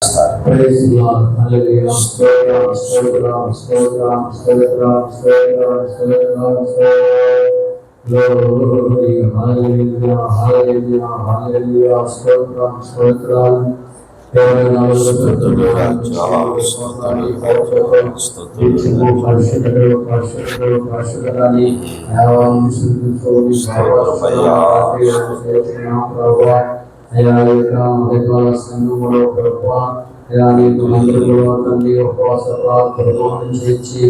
Praise the Lord. Hallelujah. Stotram, stotram, stotram, stotram, stotram, stotram, stotram. Glory, hallelujah, hallelujah, hallelujah. Stotram, stotram. ఉపవాస ప్రార్థించి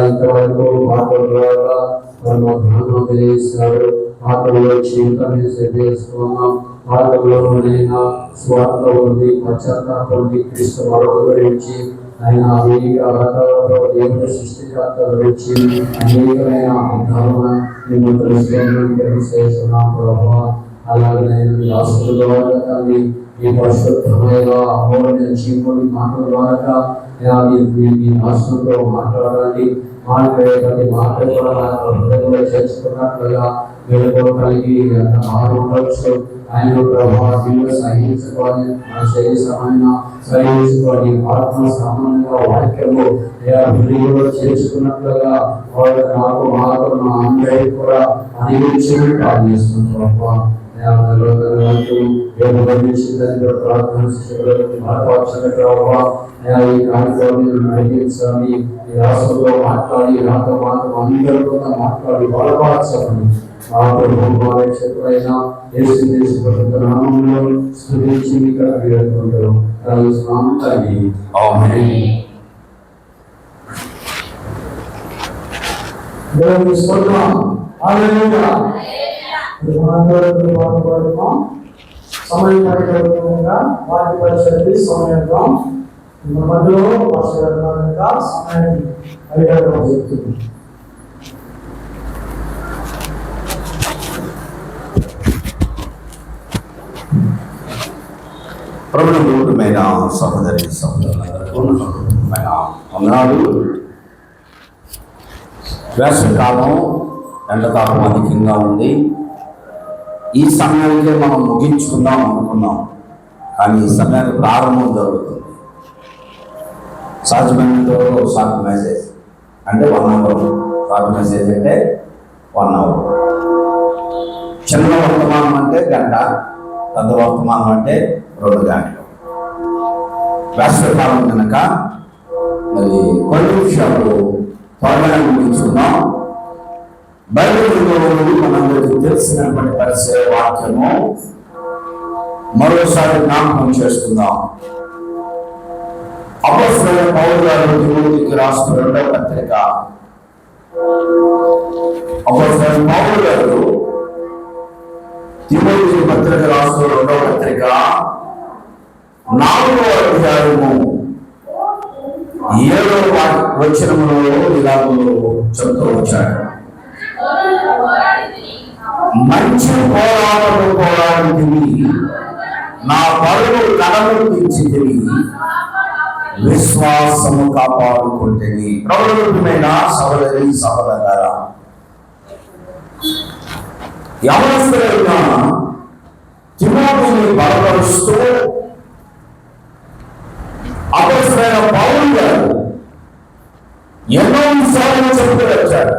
ఇంతవరకు మాటల ద్వారా మనం ధ్యానం తెలియజేశారు. మాటల్లో జీవితాన్ని సిద్ధిస్తున్నాం. మాటల్లోనైనా స్వార్థ ఉంది, పశ్చాత్తాపం ఉంది, క్రీస్తు మరొక గురించి ఆయన అనేక రకాల దేవుని సృష్టికర్త గురించి అనేకమైన ధర్మ మేము తెలియజేస్తున్నాం ప్రభావ. అలాగే రాష్ట్ర ద్వారా కానీ ఈ పరిశుద్ధమైన అమూల్య జీవుని మాటల ద్వారా మీ రాష్ట్రంతో మాట్లాడాలి. మాట్లాడే ప్రతి మాట కూడా హృదయంలో చేర్చుకున్నట్లుగా వెళ్ళిపోవడానికి ఉండొచ్చు. ఆయన ప్రభావం సహించుకొని మన శరీర సమయంగా సహించుకొని ఆత్మ సంబంధంగా వాక్యము హృదయంలో చేర్చుకున్నట్లుగా వాళ్ళు నాకు మాకు అందరికీ కూడా అనుభవించినట్టు ప్రార్థిస్తున్నాం. మాట్లాడి నాతో మాత్రం అందరితో మాట్లాడి బలపరచండి. నామంలో స్తుతించి వేడుకుంటాం. సమయం పడిగా వాటి పరిస్థితి సమయంలో మధ్యలో సమయం అడిగారు చెప్తుంది. ప్రభుత్వమైన సహోదరి సహోదరులందరికీ వందనాలు. వేసవికాలం ఎండతాపం అధికంగా ఉంది. ఈ సమయానికే మనం ముగించుకుందాం అనుకున్నాం, కానీ ఈ సమయానికి ప్రారంభం జరుగుతుంది. సహజమైన షార్ట్ మెసేజ్ అంటే 1 hour, షార్ట్ మెసేజ్ అంటే 1 hour. చిన్న వర్తమానం అంటే గంట, పెద్ద వర్తమానం అంటే 2 గంటలు. వేసవికాలం కనుక మరి కొన్ని విషయాలు త్వరగా ముగించుకున్నాం. బైబిల్లో మనందరికీ తెలిసినటువంటి పరిచయ వాక్యము మరోసారి జ్ఞాపకం చేసుకుందాం. అపొస్తలుడైన పౌలు గారు తిమోతికి రాసిన 2వ పత్రిక, అపొస్తలుడైన పౌలు గారు తిమోతికి పత్రిక రాసిన 2వ పత్రిక 4వ అధ్యాయము 7వ వచనములో ఇలాగూ చెప్తూ వచ్చాడు. మంచి పోరాటము పోరాడితివి, నా పరుగు కడముట్టించితివి, విశ్వాసము కాపాడుకుంటేవి. ప్రభుత్వమైన సహోదరి సహోదరులారా, యవనస్తులైన తిమోతిని బలపరుస్తూ అపొస్తలుడైన పౌలు గారు ఎన్నో విషయాలను చెబుతూ వచ్చాడు.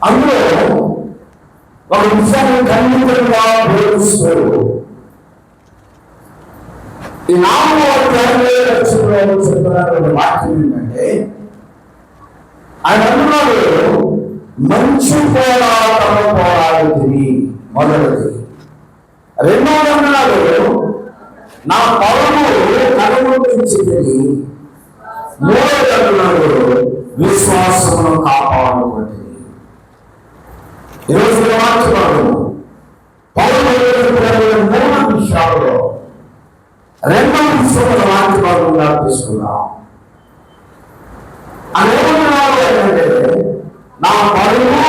అందులో ఒక విషయాన్ని ఖండితంగా బోధిస్తూ ఈ 4వ అధ్యాయంలో చెప్తున్నటువంటి వాక్యం ఏంటంటే, ఆయన అంటున్నాడు మంచి పోరాటము పోరాడుతుంది మొదటిది. రెండవది అన్నాడు నా పరుగు కనుగొంటుంది. మూడవది అంటున్నాడు విశ్వాసమును కాపాడుకుంటుంది. ఈరోజు మార్చుకోవడం పౌలు 3 విషయాల్లో 2వ విషయంలో మార్చుకోవడంగా తీసుకున్నాం. అదేమన్నాడు ఏంటంటే నా పరుగు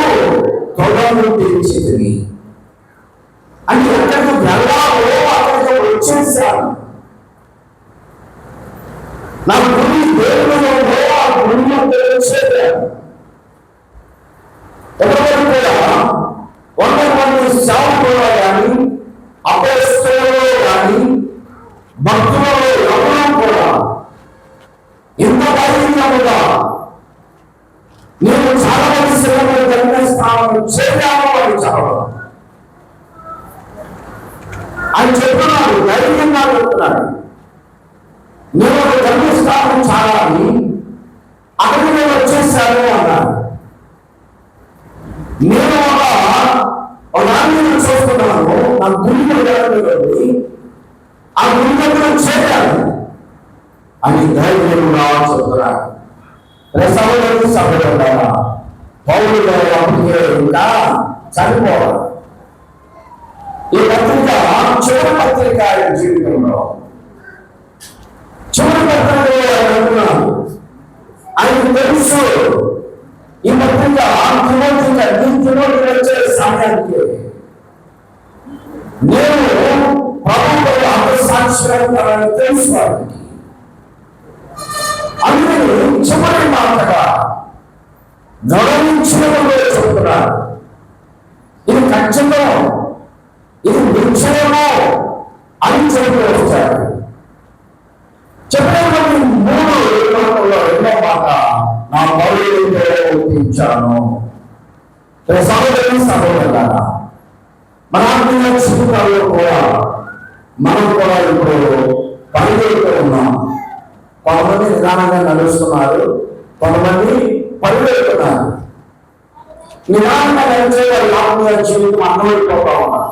తొడను తెచ్చింది అంటే ఎక్కడికి వెళ్ళాలో అక్కడికి వచ్చేసాను. నా గురి దేవుడు ఆ గురిలో తెలిసేదాను. ఎవరు కూడా 100 మంది సేవకులు కానీ అపొస్తలులు కానీ భక్తులు భక్తులలో ఎవరూ కూడా ఇంత బహిరంగముగా నేను చాలా మంది శ్రమలు గమనిస్తాను చేయాలో అని చెప్పడం అని చెప్తున్నాడు, ధైర్యంగా చెప్తున్నాడు. నేను ఒక గమనిస్తాను చాలా అని అక్కడికి నేను వచ్చేసాను అన్నాడు. నేను ఒక ఆంగ్లం చూస్తున్నాను, నా గుడి వెళ్ళి ఆ గుడి దగ్గర చేయాలి అని ధైర్యంగా చెప్తున్నాడు. సభలో సభలో పౌరులు అప్పటికే ఇంకా చనిపోవాలి. ఈ పత్రిక చివరి పత్రిక ఆయన జీవితంలో చివరి పత్రికలో ఆయన అంటున్నాడు, ఆయనకు తెలుసు ఈ పత్రిక తిమోతికి వచ్చే సమయానికి నేను ప్రభుత్వ అంతఃసాక్షిని తెలుసు వారికి. అందుకని చివరి మాటగా గౌరవించినప్పుడు చెప్తున్నాడు, ఇది ఖచ్చితం, ఇది నిశ్చయము అని చెప్పి వచ్చాడు. చెప్పినటువంటి 3 మాటల్లో రెండో మాట నా పౌరులతో ఒప్పించాను. సహోదరి సహోదరులారా, మన ఆత్మీయ జీవితాల్లో కూడా మనం కూడా ఇప్పుడు పనిచేస్తూ ఉన్నాం. కొంతమంది నిదానంగా నడుస్తున్నారు, కొంతమంది పనిచేస్తున్నారు. నిదానంగా నడిచే వారి ఆత్మీయ జీవితం అన్నమైపోతా ఉన్నారు.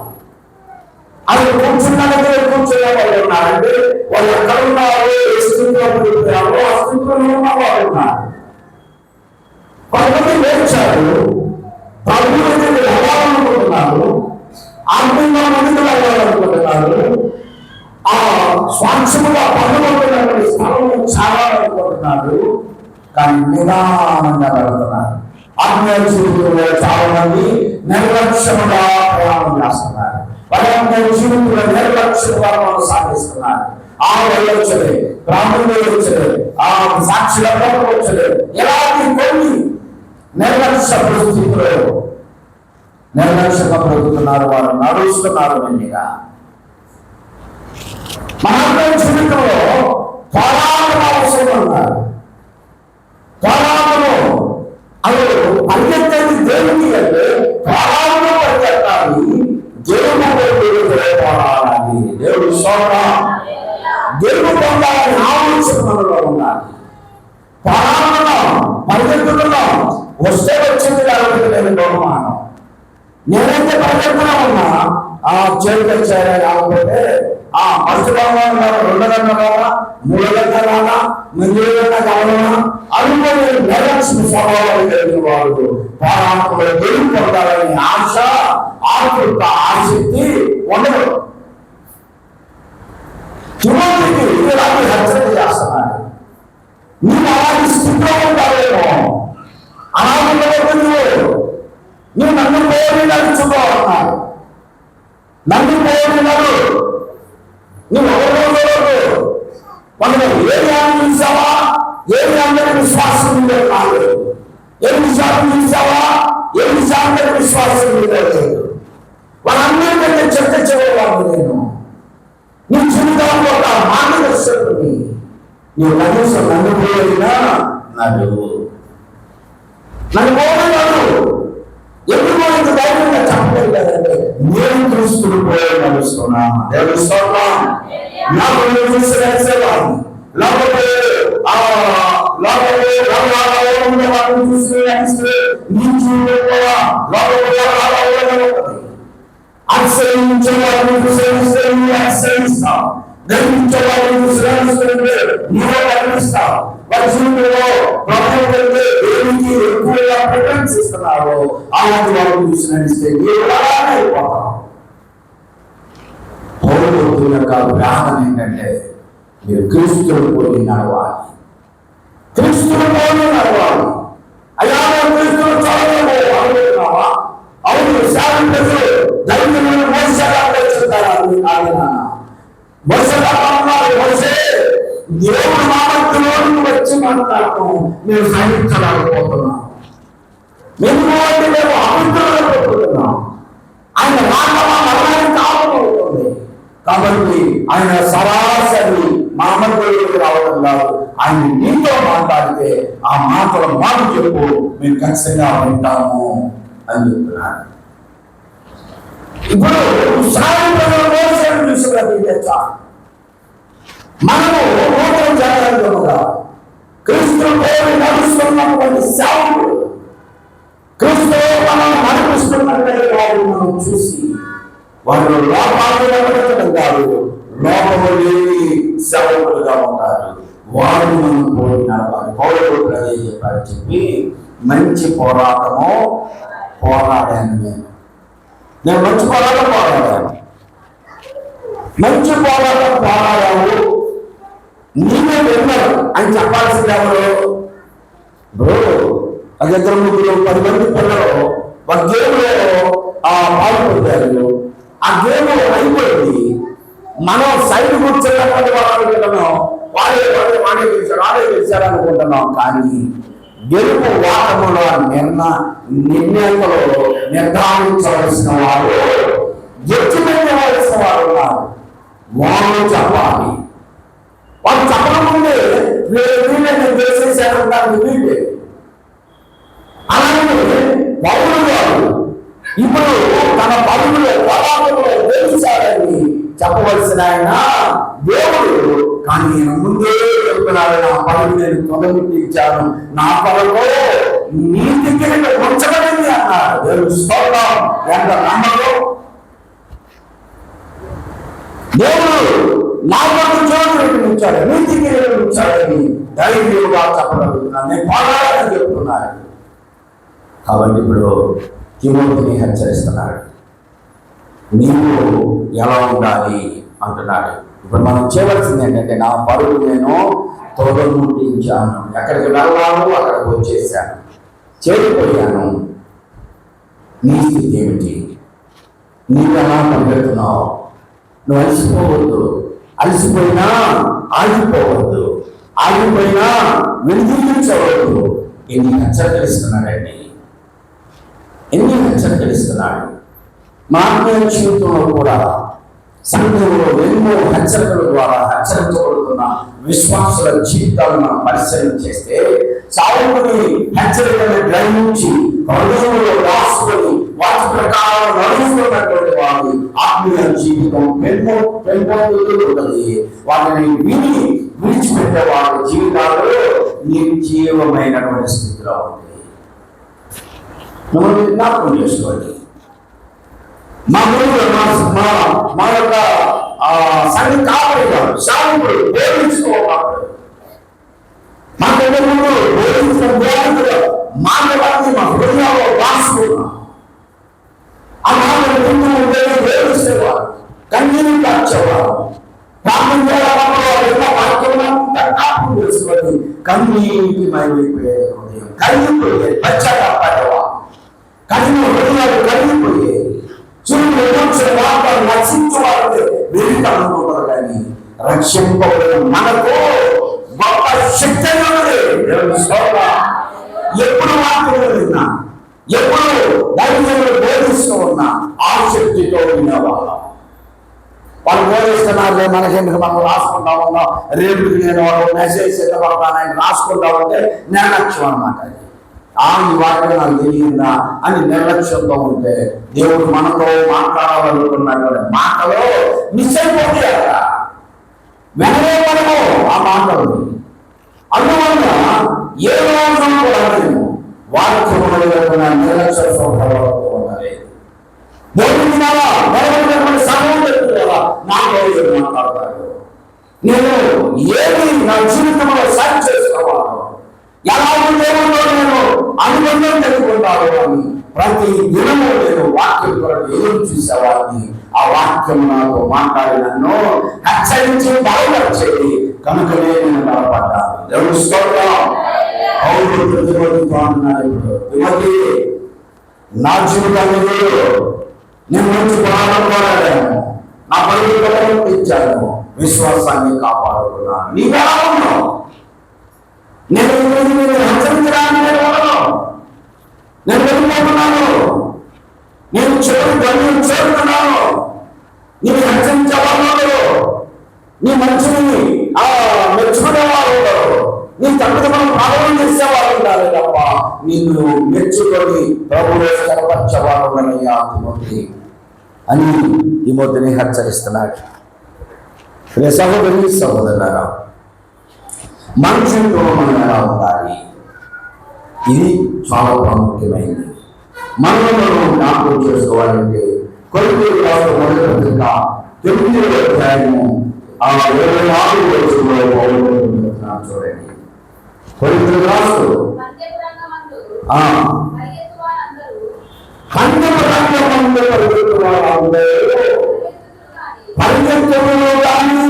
అది కూర్చున్న దగ్గర కూర్చునే వాళ్ళు ఉన్నారంటే వాళ్ళు ఎక్కడ ఉన్నారు, ఏ స్థితిలో పెరుగుతారో ఆ స్థితిలో ఉన్న వాళ్ళు ఉన్నారు. కొంతమంది లేచారు, ప్రభుత్వ దగ్గర వెళ్ళాలనుకుంటున్నారు, ఆత్మీయంగా ముందుకు వెళ్ళాలనుకుంటున్నారు, ఆ స్వాంశముగా పనుకుంటున్నటువంటి స్థలం చాలా అనుకుంటున్నారు, కానీ నిదానంగా వెళ్తున్నారు. ఆత్మీయ జీవితంలో చాలా మంది నిర్లక్ష్యంగా ప్రయాణం చేస్తున్నారు. వాళ్ళ జీవితంలో నిర్లక్ష్యంగా సాగిస్తున్నారు. ఆ వెళ్ళొచ్చలే, బ్రాహ్మణులు వచ్చలే, ఆ సాక్షుల వచ్చలే, ఎలాంటి కొన్ని నిర్లక్ష్య పరిస్థితుల్లో నిర్లక్ష్యంగా బ్రతుకుతున్నారు. వారు నడుస్తున్నారు. మంచిగా మన జీవితంలో పోరాటం అవసరం ఉన్నారు. పోరాటము అది పరిగెత్తేది దేవుని అంటే పోరాటం పరిగెత్తాలి, దేవుడు పోరాడాలి. దేవుడు దేవుడు పొందాలని ఆలోచన మనలో ఉండాలి. పోరాటం పరిగెత్తుతున్నాం, వస్తే వచ్చింది కాబట్టి నేను బహుమానం. నేనైతే పరిగెత్తున్నా ఉన్నా ఆ చేతికి వచ్చారా కాకపోతే ఆ ఫస్ట్ కావాలన్నా 2 గంటల కావాలా, 3 గంటల కావాలా, 8 గంటల కావాలన్నా అనుకుని నిర్లక్ష్య స్వభావాలు కలిగిన వాళ్ళు పోరాటంలో గెలుపు పొందాలని ఆశ, ఆతృత, ఆసక్తి ఉండదు. తిమోతికి ఇలాంటి హెచ్చరిక చేస్తున్నాడు. నువ్వు అలాంటి స్థితిలో ఉంటావేమో, అలాగే నువ్వు నన్ను పోయి నడుచుకోవాలన్నాడు. నన్ను పోయినాడు నువ్వు ఎవరు మనకు ఏది ఆనందించావా, ఏది అందరి విశ్వాసం మీద కాదు, ఏ విషయాన్ని చూసావా, ఏ విషయాన్ని విశ్వాసం మీద లేదు. వాళ్ళందరికంటే చెత్త చేయవాలి. నేను నీ జీవితంలో ఒక మార్గదర్శకుడిని. నీవు కనీసం నన్ను పోయినా నన్ను పోయినాడు. ఎందుకు ఇంత ధైర్యంగా చెప్పలేదంటే నేను క్రీస్తుని పోయి నడుస్తున్నా. దేవుని స్తోత్రం. నాకు చూసేవాడిని లేకపోతే చూస్తే నీ జీవితంలో ఆశ్రయించే వారిని సేవిస్తే నువ్వు ఆశ్రయిస్తావు, గర్వించే వారిని శ్రమిస్తుంటే నువ్వు గర్విస్తావు. వారి జీవితంలో ప్రభుత్వంలో దేనికి ఎక్కువగా ప్రిఫరెన్స్ ఇస్తున్నారో అలాంటి వారిని విశ్రమిస్తే నీవు అలానే అయిపోతావు. పౌరుల యొక్క వ్యాధం ఏంటంటే మీరు క్రీస్తుని పోయి నడవాలి, క్రీస్తుని పోయి నడవాలి. అయ్యా క్రీస్తుని చదవలేము అనుకుంటున్నావా? అవును, శాతం ప్రజలు దైవమైన దేవుడు మామూలు వచ్చి మాట్లాడటం మేము సహించలేకపోతున్నాం. మేము అభివృద్ధిపోతున్నాం. ఆయన రాకమా మరణానికి కావడం అవుతుంది. కాబట్టి ఆయన సరాసరి మామూలుకి రావడం కాదు, ఆయన నీతో మాట్లాడితే ఆ మాటలు మాకు చెప్పు, మేము ఖచ్చితంగా వింటాము అని చెప్తున్నాడు. ఇప్పుడు సాయంత్రం చూసుకున్నట్లయితే చాలు, మనము నూతన జాగ్రత్తగా క్రీస్తు పేరు నడుస్తున్నటువంటి సేవకుడు, క్రీస్తు మనం నడిపిస్తున్నట్లయితే వారు మనం చూసి వారు లోపాలు నిలబెట్టడం కాదు, లోపము లేని సేవకులుగా ఉంటారు. వారు మనం పోయి నడవాలి. పౌరుడు అదే చెప్పారు. చెప్పి మంచి పోరాటము పోరాడాను. నేను మంచి పోరాటం పోరాడాను. మంచి పోరాటం పోరాడాము, నీవే విన్నారు అని చెప్పాల్సింది ఎవరు? బ్రో, అది 2 3 10 మంది పిల్లలు ఒక గేమ్లో పాల్గొంటారు. ఆ గేమ్ అయిపోయింది. మనం సైడ్ కూర్చున్నటువంటి వాళ్ళు అనుకుంటున్నాం, వాళ్ళే గెలిచారు అనుకుంటున్నాం. కానీ గెలుపు వాటములో నిర్ణయంలో నిర్ధారించవలసిన వారు, జడ్జిమెంట్ వారు ఉన్నారు. వాళ్ళు చెప్పాలి. వాళ్ళు చెప్పకముందే నేను చేసేసాను దాన్ని వీళ్ళే. అలాగే పౌరులు గారు ఇప్పుడు తన పరుగులో పరాకులో గెలిచాడని చెప్పవలసిన ఆయన దేవుడు. కానీ నేను ముందే చెప్తున్నాడు, నా పరుగు నేను తొలగించాను, నా పరుగు నీ దగ్గర ఉంచబడింది అన్నాడు. దేవుడు స్తోత్రం. ఎంత నమ్మకం! దేవుడు నా పరుగు చోటు ఉంచాడు, నీ దగ్గర ఉంచాడని ధైర్యంగా చెప్పగలుగుతున్నాను. నేను పోరాడని చెప్తున్నాడు. కాబట్టి ఇప్పుడు తిమోతిని హెచ్చరిస్తున్నాడు, నీవు ఎలా ఉండాలి అంటున్నాడు. ఇప్పుడు మనం చేయవలసింది ఏంటంటే, నా పరుగు నేను తొలగించాను, ఎక్కడికి వెళ్ళాను అక్కడికి వచ్చేసాను, చేరిపోయాను. నీ స్థితి ఏమిటి? నీవు ఎలా పరిగెడుతున్నావు? నువ్వు అలసిపోవద్దు. అలసిపోయినా ఆగిపోవద్దు, ఆగిపోయినా వెనుదిరించవద్దు. ఎన్ని హెచ్చరిస్తున్నాడండి, ఎన్ని హెచ్చరిస్తున్నాడు. మా ఆత్మీయ జీవితంలో కూడా సంఘంలో ఎన్నో హెచ్చరికల ద్వారా హెచ్చరించబడుతున్న విశ్వాసుల జీవితాలను మనం పరిశీలన చేస్తే, సావుకుని హెచ్చరికలను గ్రహించి హృదయంలో రాసుకొని వాటి ప్రకారం నడుస్తున్నటువంటి వారి ఆత్మీయ జీవితం పెంపొందుతున్నది. వాటిని విని విడిచిపెట్టే వారి జీవితాలు నిర్జీవమైనటువంటి స్థితిలో ఉంటాయి. మనం జ్ఞాపకం చేసుకోండి. మా యొక్క సంఘ కాపరి గారు శాంతుడు బోధించుకోవాలి. మాకంటే ముందు బోధించిన బోధకులు మానవాన్ని మా హృదయంలో రాసుకున్నాం. ఆ మాటలు ముందు ఉండేది బోధించేవారు, కన్నీరు కార్చేవారు. ప్రార్థన చేసుకొని కన్నీటి మైపోయే హృదయం కలిగిపోయే, పశ్చాత్తాపడేవారు, కన్ను హృదయాలు కలిగిపోయే, చూడు వార్తలు రక్షించేవారు వెనుక అనుకుంటారు. కానీ రక్షింపబడిన మనకు గొప్ప శక్తి ఉన్నది. ఎప్పుడు వార్తలు విన్నా, ఎప్పుడు దైవజనులు బోధిస్తూ ఉన్నా ఆ శక్తితో వినేవాళ్ళ. వాళ్ళు బోధిస్తున్నారు, మనకెందుకు మనం రాసుకుంటా ఉన్నాం, రేపు నేను మెసేజ్ సిద్ధపడతానని రాసుకుంటా ఉంటే నిర్లక్ష్యం అన్నమాట. ఈ వాక్యం నాకు తెలియదా అని నిర్లక్ష్యంతో ఉంటే దేవుడు మనతో మాట్లాడాలనుకున్నటువంటి మాటలో మిస్ అయిపోతాయి కదా, వెనలేమో ఆ మాటలు. అందువల్ల ఏ రోజు కూడా నేను వాక్యంలో నిర్లక్ష్య స్వభావంతో ఉన్నది. దేవుడి సమయం చెప్తున్నా నాతో మాట్లాడతాడు. నేను ఏది నా జీవితంలో సాయం చేసుకోవాలి, ఎలా ఉందేమో నేను అనుబంధం తెలుసుకుంటాను అని ప్రతి దినము నేను వాక్యం కొరకు ఎదురు చూసేవాడిని. ఆ వాక్యం నాతో మాట్లాడి నన్ను హెచ్చరించి బలపరిచేది కనుకనే నేను బలపడ్డాను. దేవుడు స్తోత్రం. అన్నాడు, ఇప్పుడు నా జీవితాన్ని నేను మంచి పోరాటం పోరాడాను, నా పరుగులను ఇచ్చాను, విశ్వాసాన్ని కాపాడుకున్నాను. నీవెలా ఉన్నావు? నేను హెచ్చరించడానికి నేను వెళ్ళిపోతున్నాను, నేను చివరి గమ్యం చేరుతున్నాను. నీ హెచ్చరించే వాళ్ళు ఉండరు, నీ మంచిని మెచ్చుకునే వాళ్ళు ఉండరు, నీ తండ్రి మనం ప్రారంభం చేసేవాళ్ళు ఉండాలి తప్ప నిన్ను మెచ్చుకొని ప్రభువులో స్థిరపరిచేవాళ్ళు ఉండనయ్యా తిమోతి అని తిమోతిని హెచ్చరిస్తున్నాడు. సహోదరి సహోదరులారా, మనుషులతో మనం ఎలా ఉండాలి? ఇది చాలా ప్రాముఖ్యమైనది. మనలో జ్ఞాపకం చేసుకోవాలంటే కొరింథీయులకు రాసిన మొదటి పత్రిక 9వ అధ్యాయము 24వ వచనంలో పౌలు చెప్తున్నాడు చూడండి. కొరింథీయులకు రాస్తూ పరిగెత్తులో కానీ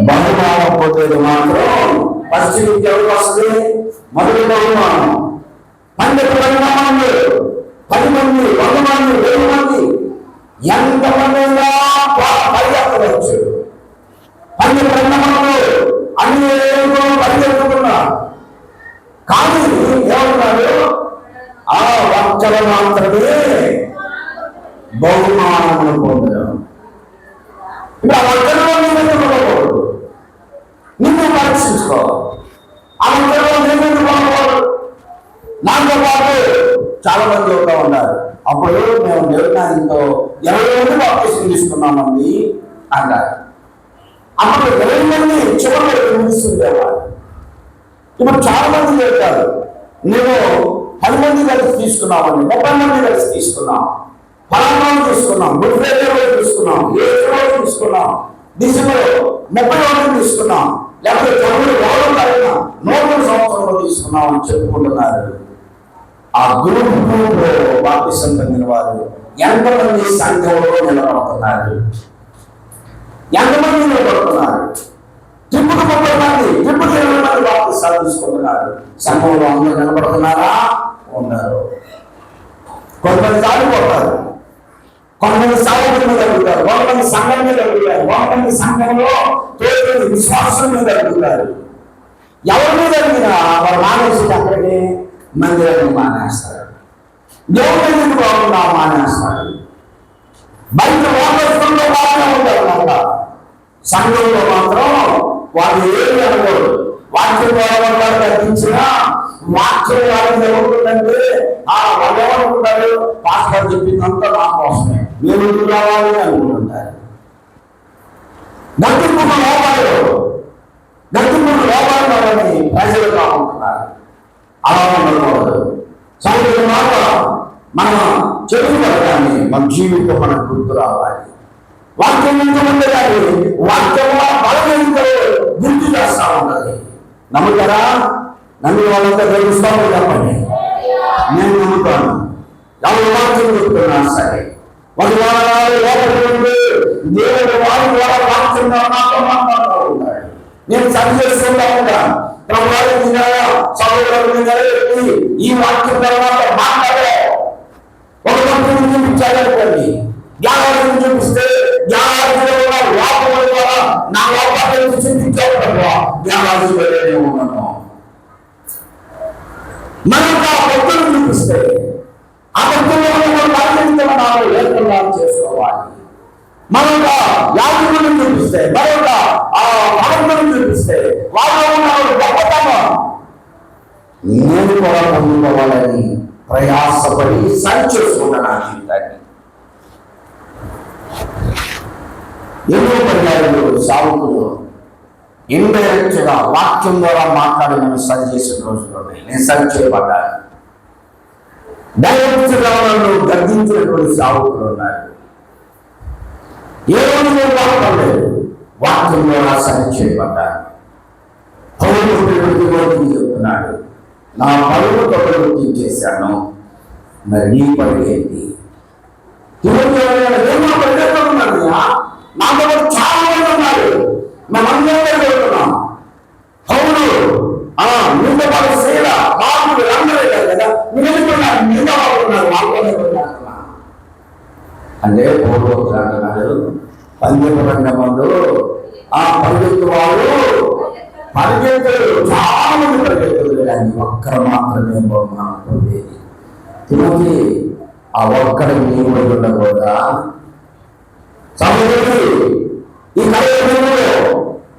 బహుమానం పొందేది మాత్రం పశ్చిమికి ఎవరు వస్తుంది? మొదటి బహుమానం. 12 మంది 10 మంది 100 మంది 1000 మంది ఎంతమంది పరిగెత్తవచ్చు. 12 మంది అన్ని పరిగెత్తుతున్నారు. కానీ ఏమన్నారు? ఆ ఒక్కరు మాత్రమే బహుమానమును పొందడం. ఇప్పుడు ఆ ఒక్కరిలో నిలబడకూడదు, నిన్ను పరీక్షించుకో. ఆ ఒక్కరిలో నిలబడకూడదు. నాతో పాటు చాలా మంది అవుతా ఉన్నారు. అప్పుడు మేము దేవునాయంతో 20 మంది బాప్తిసం తీసుకున్నామండి అన్నారు. అప్పుడు 20 మంది చివరిలో నిలుస్తుండేవారు. ఇప్పుడు చాలా మంది చెప్తారు, నేను 10 మంది కలిసి తీసుకున్నామండి, 30 మంది కలిసి తీసుకున్నాం, ఫలానా తీసుకున్నాం, గుడ్ ఫ్రైడే రోజు తీసుకున్నాం, రోజు తీసుకున్నాం, డిసెంబర్ 31 తీసుకున్నాం, లేకపోతే జనవరి 1 సంవత్సరంలో తీసుకున్నాం అని చెప్పుకుంటున్నారు. ఆ గ్రూపులో బాప్తిసం పొందిన వారు ఎంతమంది సంఘంలో నిలబడుతున్నారు? ఎంతమంది నిలబడుతున్నారు? ట్రిప్పుకు 30 మంది, ట్రిప్పుకు 20 మంది బాప్తిసాలు తీసుకుంటున్నారు. సంఘంలో అందరూ నిలబడుతున్నారా? ఉన్నారు. కొంతమంది సాగిపోతారు, కొంతమంది సాగుల మీద అడుగుతారు, కొంతమంది సంఘం మీద అడుగుతారు, కొంతమంది సంఘంలో తోటి విశ్వాసం మీద అడుగుతారు. ఎవరి మీద అడిగినా వారు మానేసి అక్కడికి మందిరాన్ని మానేస్తారు, దేవుడి మీద బాగుండా మానేస్తారు. బయట వాపసులో బాగానే ఉంటారు కనుక సంఘంలో మాత్రం వాళ్ళు ఏమి అనుకోరు. వాక్యం ద్వారా తగ్గించినా వాక్యం వాళ్ళకి ఏమవుతుందంటే వాళ్ళు ఏమనుకుంటారు? పాస్టర్ చెప్పిందంతా నా కోసమే, నేను రావాలి అనుకుంటుంటారు. గట్టింపుడు లోపాలు వాళ్ళని ప్రజలు కాకుంటున్నారు. అలా ఉండకూడదు. సంగతి మాట మన చెడు పడటాన్ని మన జీవితం మనకు గుర్తు రావాలి. వాక్యం ఎంతమంది కానీ వాక్యం బలహీనతలో గుర్తు చేస్తా ఉండాలి. నమ్ముతారా? నమ్మిన వాళ్ళంతా తెలుస్తామో చెప్పండి. నేను నమ్ముతాను. ఎవరు వాక్యం చెప్తున్నా సరే వారి లోపలి దేవుడు వారి ద్వారా వాక్యం మాట్లాడుతూ ఉంటాడు. నేను సరి చేస్తుంటా ఉంటాను. ఈ వాక్యం తర్వాత మాట్లాడే ఒక భక్తుని చూపించాలనుకోండి, జ్ఞానాన్ని చూపిస్తే జ్ఞానాన్ని లోపల ద్వారా నా లోపాలను చూపించాలి. జ్ఞానాన్ని ఉన్నాను. మనకు ఆ భక్తులను చూపిస్తే ఆ భక్తులను లేకుండా చేసుకోవాలి. మరొక యాజకులను చూపిస్తే, మరొక ఆ భక్తులను చూపిస్తే వాళ్ళు గొప్పతనం నేను కూడా పొందుకోవాలని ప్రయాసపడి సరి చేసుకున్నాను నా జీవితాన్ని. ఎన్నో పర్యాలు సాగుకులు ఇండైరెక్ట్ గా వాక్యం ద్వారా మాట్లాడి నన్ను సరి చేసిన రోజుల్లో నేను సరి చేయబడ్డాను. డైరెక్ట్ గా నన్ను గర్జించినటువంటి సాగుకులు ఉన్నారు. ఏ రోజు నేను వాడలేదు, వాక్యం ద్వారా సరి చేయబడ్డాను. చెప్తున్నాడు, నా పరువు తొక్కలు చేశాను, మరి నీ పరువు ఏంటి? నాతో చాలా మంది ఉన్నారు, మేమందరం వెళ్తున్నాం. అవును, మీతో పాటు సేవ బాబు అందరూ కదా, మీరు మిగతా వాళ్ళు ఉన్నారు, వాళ్ళతోనే అంటే పూర్వకులు అంటున్నాడు. 12 మంది ఆ పరిగెత్తు వాళ్ళు పరిగెత్తలు చాలా మంది పరిగెత్తలు, కానీ ఒక్కరు మాత్రమే బహుమానం పొందేది. తిరిగి ఆ ఒక్కడికి నీవు ఉండకూడదా? సహోదరుడు ఈ కార్యక్రమంలో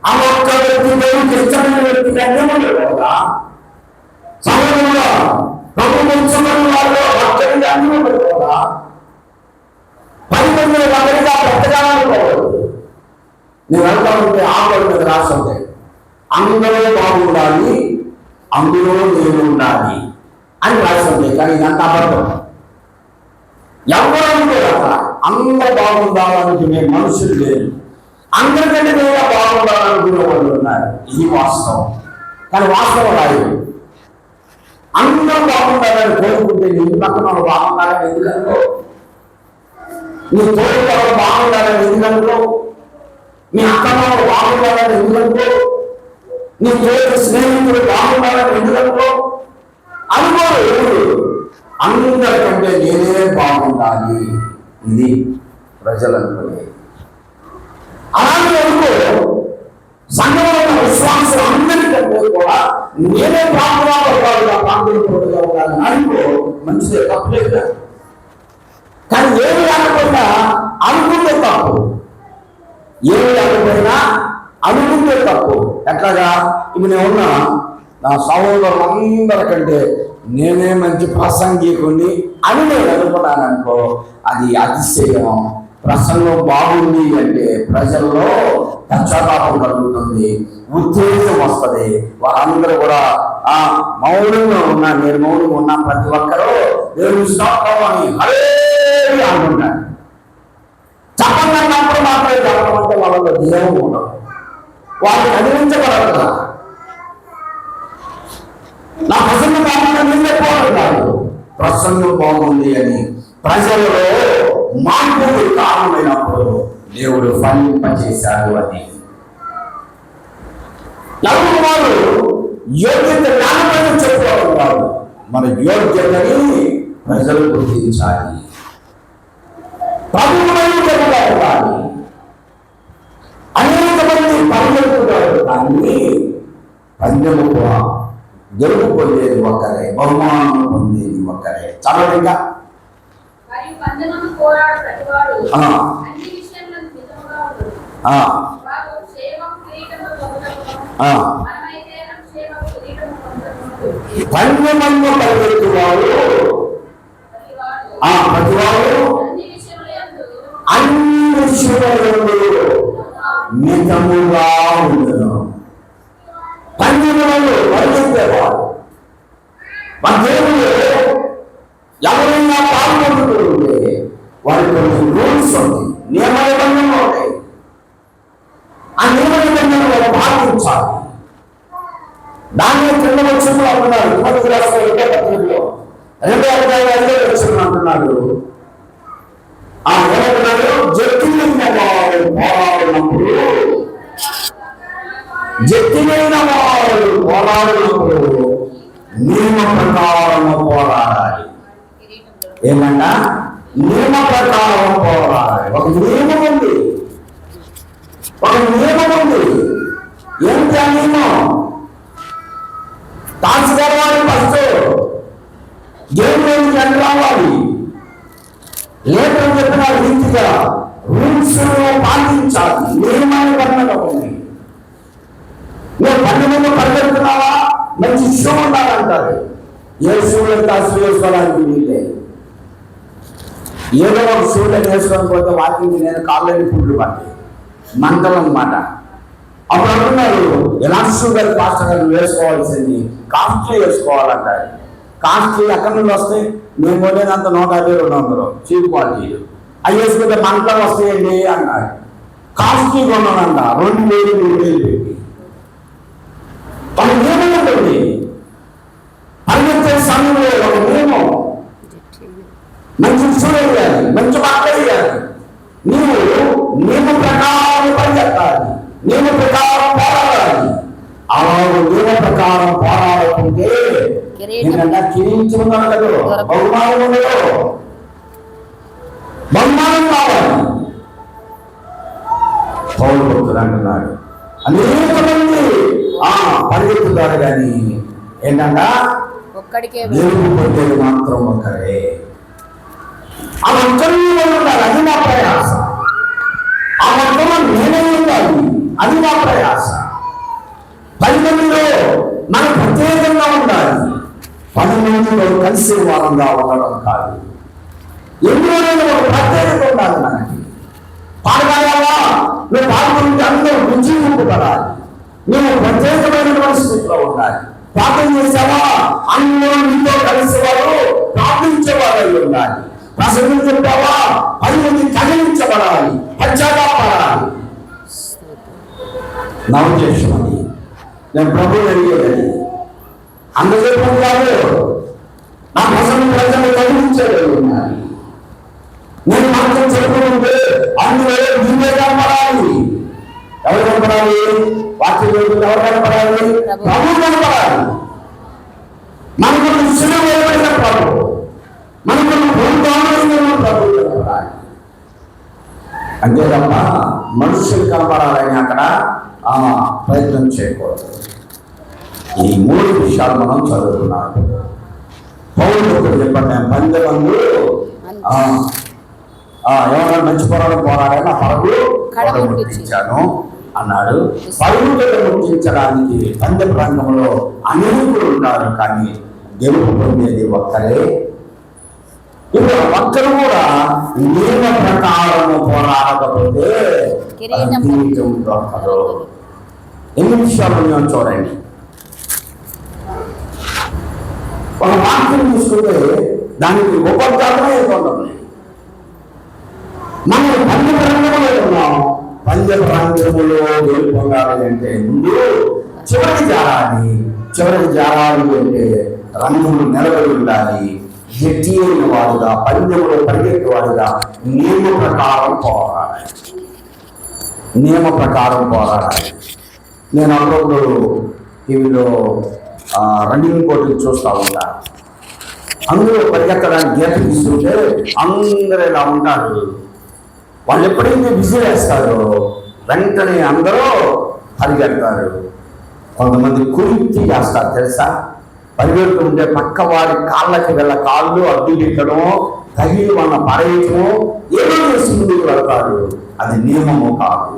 ఆ ఒక్క వ్యక్తి దేవుడికి ఇష్టమైన వ్యక్తి కంటే కదా సహోదరుడు ప్రభు ముఖ్యమైన వారిలో భక్తుడిగా అన్ని కదా 10 మందిలో ఒకరిగా బ్రతకాలనుకోవద్దు. నేను వెళ్తా ఉంటే ఆకలి మీద రాసి ఉంటాయి, అందరూ బాగుండాలి, అందులో నేను ఉండాలి అని రాసి ఉంటాయి. కానీ ఇదంతా అబద్ధం. ఎవరు కూడా అందరూ బాగుండాలనుకునే మనుషులు లేరు, అందరికంటే కూడా బాగుండాలనుకునే వాళ్ళు ఉన్నారు. ఇది వాస్తవం. కానీ వాస్తవం రాదు. అందరూ బాగుండాలని కోరుకుంటే నీ పక్కన వాళ్ళు బాగుండాలని ఎందుకంటో, నీ తోటి వాళ్ళు బాగుండాలని ఎందుకంటో, నీ అక్కమాలు బాగుండాలని ఎందుకంటో, నీ తోటి స్నేహితులు బాగుండాలని ఎందుకంటో అనుకోరు. అందరికంటే నేనే బాగుండాలి, ఇది ప్రజలు అనుకునేది. అలాగే అనుకో, సంఘంలో ఉన్న విశ్వాసం అందరికంటే కూడా నేనే ప్రాంతాలుగా ఉండాలని అనుకో, మంచిదే, తప్పలేదు. కానీ ఏమి లేకపోయినా అనుకుంటే తప్పు, ఏమి లేకపోయినా అనుకుంటే తప్పు. ఎట్లాగా ఇప్పుడు నేను ఉన్నా నా సహోదరులందరికంటే నేనే మంచి ప్రసంగికుని అని నేను అనుకున్నాను అనుకో, అది అతిశయం. ప్రసంగం బాగుంది అంటే ప్రజల్లో పశ్చాత్తాపం కలుగుతుంది, ఉత్తేజం వస్తుంది. వారందరూ కూడా మౌనంగా ఉన్నా, నేను మౌనంగా ఉన్నా, ప్రతి ఒక్కరూ దేవుని స్తోత్రం అని హల్లెలూయా అంటున్నాడు. చెప్పన్నప్పుడు మాత్రమే చెప్పడం అంటే వాళ్ళలో దేవం ఉండదు, వాళ్ళు కదిలించబడదు. నా ప్రసంగం బాగుంది నిన్నే పోరాడు, ప్రసంగం బాగుంది అని ప్రజలలో మార్పుకు కారణమైనప్పుడు దేవుడు ఫలింపజేశాడు అని. ఎవరు వారు యోగ్యత జ్ఞానమైన చెప్పుకోవడం కాదు, మన యోగ్యతని ప్రజలు గుర్తించాలి, ప్రభుత్వం చెప్పుకోవాలి. అనేక మంది పరిగెత్తుతారు, కానీ పందెము గెలుపు పొందేది ఒక్కరే, బహుమానం పొందేది ఒక్కరే. చదవగా పందెమందు పరిగెత్తువాడు ప్రతివాడు అన్ని విషయములందు మితముగా ఉండదు. పందెములలో పరిగెత్తేవాడు మన దేవుడు ఎవరైనా పాల్గొంటుంటే వారికి కొన్ని రూల్స్ ఉంటాయి, నియమ నిబంధనలు ఉంటాయి. ఆ నియమ నిబంధనలు పాటించాలి. దాన్ని కింద వచ్చిన అంటున్నారు, 2 వచ్చిన అంటున్నాడు. ఏమంటున్నాడు? జట్టిలైన వారు పోరాడినప్పుడు నియమ ప్రకారం పోరాడాలి. ఏమంట? నియమ ప్రకారం పోరాడాలి. ఒక నియమం ఉంది, ఏంటి ఆ నియమం? తాచుకోవాలి, ఫస్ట్ దేవుడికి ఎంత రావాలి, లేదని చెప్పిన రీతిగా రూల్స్ పాటించాలి. నియమాన్ని పడినగా ఉన్నాయి. నువ్వు 10 మంది పరిగెడుతున్నావా, మంచి షూ ఉండాలంటారు. ఏ షూలంతా షూ వేసుకోవడానికి వీళ్ళే, ఏదో ఒక షూలను వేసుకొని పోతే వాకింగ్ నేను కాళ్ళని పుండ్లు పట్టాయి, మంటలు అన్నమాట. అప్పుడు అంటున్నారు, ఎలాంటి షూ గారు పాస్టర్ గారు వేసుకోవాల్సింది కాస్ట్లీ వేసుకోవాలంటారు. కాస్ట్లీ ఎక్కడి నుండి వస్తాయి? మేము పోలేదంత 150-200 చీప్ క్వాలిటీలు, అవి వేసుకుంటే మంటలు వస్తాయండి అన్నాడు. కాస్ట్లీ కొన్నాడంట 2,000-3,000 పెట్టి. ఒక నియమం ఉంటుంది, పరిగెత్తే సమయంలో ఒక నియమం. మంచి చూడేయాలి, మంచి మాట్లాడేయాలి. నీవు నియమ ప్రకారం పరిగెత్తాలి, నియమ ప్రకారం పోరాడాలి. అలా నియమ ప్రకారం పోరాడుతుంటే కిరీటించుకున్నాను కదా, బహుమానం ఉండదు, బహుమానం కావాలి. పౌలు భక్తుడు అంటున్నాడు, అనేక మంది పరిగెత్తుతారు కానీ ఏంటంటే గెలుపు పొందేది మాత్రం ఒక్కరే. ఆ ఒక్కరిని ఉండాలి, అది నా ప్రయాస. ఆ వర్తమానం నేనే ఉండాలి, అది నా ప్రయాస. 10 మందిలో మనం ప్రత్యేకంగా ఉండాలి, 10 మందిలో కలిసే వారంగా ఉండడం కాదు. ఎందులోనైనా ఒక ప్రత్యేకత ఉండాలి మనకి. పాడగాయావా, నువ్వు పాల్గొంటే అందరూ రుచిపడాలి, నువ్వు ప్రత్యేకమైనటువంటి స్థితిలో ఉండాలి. ప్రార్థన చేసావా, అందరూ నీతో కలిసేవారు ప్రార్థించేవారు ఉండాలి. ప్రసంగం చెప్పావా, 10 మంది కదిలించబడాలి, పశ్చాత్తాపడాలి. నా ఉద్దేశం అది, నేను ప్రభువు అడిగేది అందరికీ కాదు. నా ప్రసంగం ప్రజలు కదిలించేవారు ఉండాలి. నేను మాత్రం చెప్పుకుంటే అందులో నీవే కనపడాలి. ఎవరు కనపడాలి? వాక్యం ఎవరు కనపడాలి? ప్రభు కనపడాలి. మనకు విషయం ఏమైనా ప్రభు, మనకు ప్రభుత్వం ప్రభు కనపడాలి. అంతే తప్ప మనుషులు కనపడాలని అక్కడ ప్రయత్నం చేయకూడదు. ఈ 3 విషయాలు మనం చదువుతున్నాం. పౌరులు చెప్పండి, 10 మంది ఎవరైనా మంచి పొరలు పోరాడని ఆ పరుగు ముట్టించాను అన్నాడు. పరుగు ముట్టించడానికి 10 ప్రాంతంలో అనేకులు ఉన్నారు, కానీ గెలుపు పొందేది ఒక్కరే. ఇప్పుడు ఒక్కరు కూడా నియమ ప్రకారము పోరాడకపోతే జీవితం దొరకదు. ఎన్ని విషయాలు మేము చూడండి. ఒక వాక్యం తీసుకుంటే దానికి ఉపద్ఘాతమే ఉంటుంది. మనం పంచప్రాంగంలో ఉన్నాం. పంచప్రాంగంలో గెలుపొందాలి అంటే ముందు చివరికి జారాలి అంటే రంగులు నిలబడి ఉండాలి. గట్టి అయిన వాడుగా, పందెంలో పరిగెత్తేవాడుగా నియమ ప్రకారం పోరాడాలి. నేను అప్పుడప్పుడు టీవీలో రన్నింగ్ పోటీలు చూస్తూ ఉంటాను. అందరూ పరిగెత్తడానికి గీత తీసుకుంటే అందరూ ఇలా ఉంటారు. వాళ్ళు ఎప్పుడైతే విజిల్ వేస్తారో వెంటనే అందరూ పరిగెడతారు. కొంతమంది కుర్తి చేస్తారు తెలుసా. పరిగెడుతుంటే పక్క వారి కాళ్ళకి కాళ్ళు అడ్డు పెట్టడం, తగిలి మన పడేయటం, ఏదో చేసి ముందుకు వెళ్తారు. అది నియమము కాదు.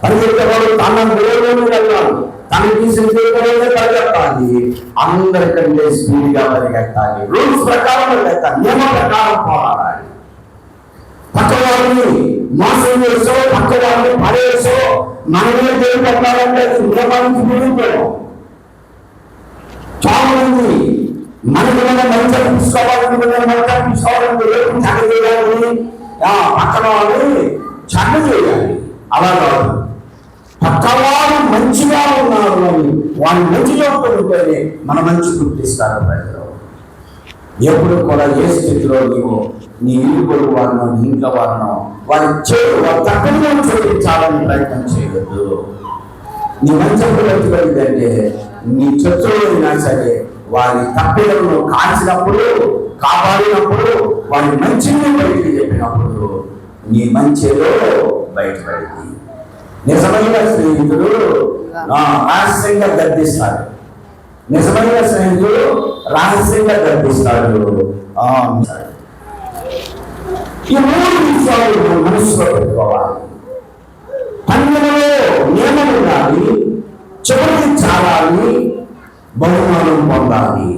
పరిగెత్తేవాడు తనకి తీసిన పరిగెత్తాలి, అందరికంటే స్పీడ్గా పరిగెత్తాలి, రూల్స్ ప్రకారం పరిగెత్తాలి, నియమ ప్రకారం పోరాడాలి. పక్కవారిని మోసం చేసో, పక్కవారిని పడేసో మనమే తెలియపడాలంటే నియమానికి విరుద్ధం. చాలా మంది మనకి మంచి తీసుకోవాలని పక్కన వాళ్ళని చెడ్డ చేయాలి. అలా కాదు, పక్కవారు మంచిగా ఉన్నారు అని వాళ్ళు మంచిగా ఉంటేనే మన మంచి గుర్తిస్తారు ప్రజలు. ఎప్పుడు కూడా ఏ స్థితిలో నీవు నీ ఇల్లు కొడుకు వారినో, నీ ఇంట్లో వారినో వారి తప్పనిగా చూపించాలని ప్రయత్నం చేయవద్దు. నీ మంచి ఎత్తుకెళ్ళిందంటే నీ శత్రువులు అయినా సరే వారి తప్పిదలను కాల్చినప్పుడు, కాపాడినప్పుడు, వారి మంచిని బయటికి చెప్పినప్పుడు నీ మంచిలో బయటపడింది. నిజమైన స్నేహితుడు రహస్యంగా గర్దిస్తాడు. నిజమైన స్నేహితుడు రహస్యంగా గర్దిస్తాడు. ఈ 3 విషయాలు మనసులో పెట్టుకోవాలి. పండుగలో నియమం ఉండాలి, చివరికి చాలాలి, బహుమానం పొందాలి.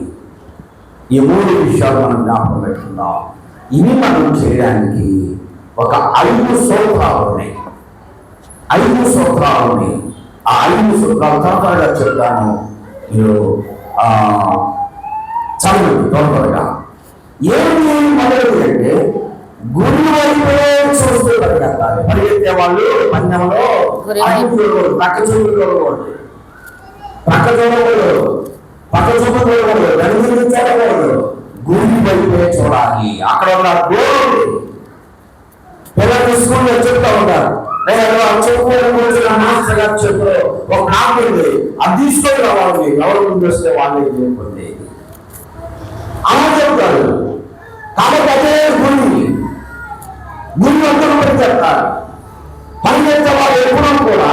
ఈ 3 విషయాలు మనం జ్ఞాపకం పెట్టుకుందాం. ఇవి మనం చేయడానికి ఒక 5 సూత్రాలు ఉన్నాయి. 5 సూత్రాలు ఉన్నాయి. ఆ 5 సూత్రాలు త్వరగా చెప్తాను, మీరు చదవండి త్వరగా. ఏమి మొదలైంది అంటే గురి వైపే చూస్తూ పరిగెత్తాలి. పరిగెత్తే వాళ్ళు పందెంలో పక్క చూడకూడదు, వెనుకూడకూడదు, గురి వైపే చూడాలి. అక్కడ ఉన్న గోరు పిల్లలు స్కూల్లో చెప్తా ఉంటారు. మాస్టర్ గారు చెప్పు ఒక నాకు ఉంది, అది తీసుకొని రావాలి, ఎవరు ముందు వస్తే వాళ్ళే చేయకపోతే అలా చెప్తారు. కాబట్టి అదే గురి అంతా పరిగెత్తాలి. పరిగెత్తే వాళ్ళు ఎప్పుడూ కూడా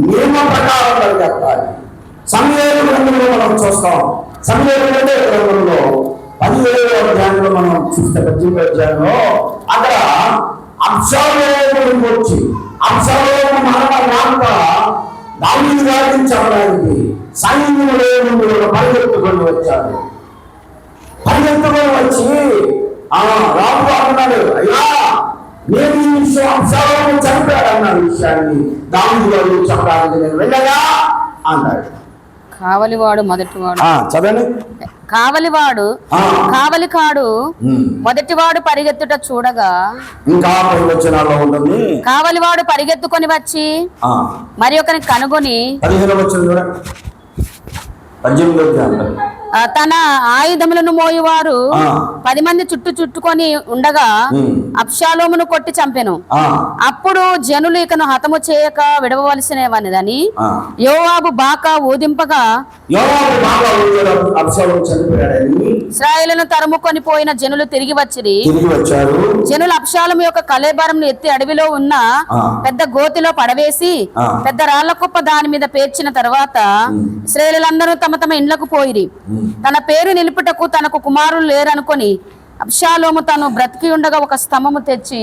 నియమ ప్రకారం పరిగెత్తాలి. సమయాల గ్రంథంలో మనం చూస్తాం. సమయాల గ్రంథంలో 17వ అధ్యాయంలో మనం చూస్తే 18వ అధ్యాయంలో అక్కడ అబ్షాలోముకు వచ్చి అబ్షాలోము మరణ వార్త దావీదు గారిని చెప్పడానికి సైన్యములో నుండి పరిగెత్తుకొని వచ్చాడు. పరిగెత్తుకొని వచ్చి రాజు అన్నాడు, అయ్యా నేను ఈ విషయం అబ్షాలోము చనిపోయాడు అన్న విషయాన్ని దావీదు గారు చెప్పడానికి నేను వెళ్ళగా అన్నాడు. కావలివాడు మొదటివాడు చదవండి. కావలివాడు కావలికాడు మొదటివాడు పరిగెత్తుట చూడగా ఇంకా వచనాల్లో ఉంటుంది. కావలివాడు పరిగెత్తుకొని వచ్చి మరి ఒకరిని కనుగొని 15వ వచనం చూడండి. 18వ తన ఆయుధములను మోయువారు 10 మంది చుట్టుకొని ఉండగా అబ్షాలోమును కొట్టి చంపెను. అప్పుడు జనులు ఇకను హతము చేయక విడవలసినవనిదని యోవాబు బాకా ఊదింపగా ఇశ్రాయేలును తరుముకొని పోయిన జనులు తిరిగి వచ్చారు. జనులు అబ్షాలోము యొక్క కళేబరమును ఎత్తి అడవిలో ఉన్న పెద్ద గోతిలో పడవేసి పెద్ద రాళ్ల కుప్ప దాని మీద పేర్చిన తర్వాత ఇశ్రాయేలులందరూ తమ తమ ఇండ్లకు పోయిరి. తన పేరు నిలుపుటకు తనకు కుమారులు లేరనుకొని అబ్షాలోము తను బ్రతికి ఉండగా ఒక స్తంభము తెచ్చి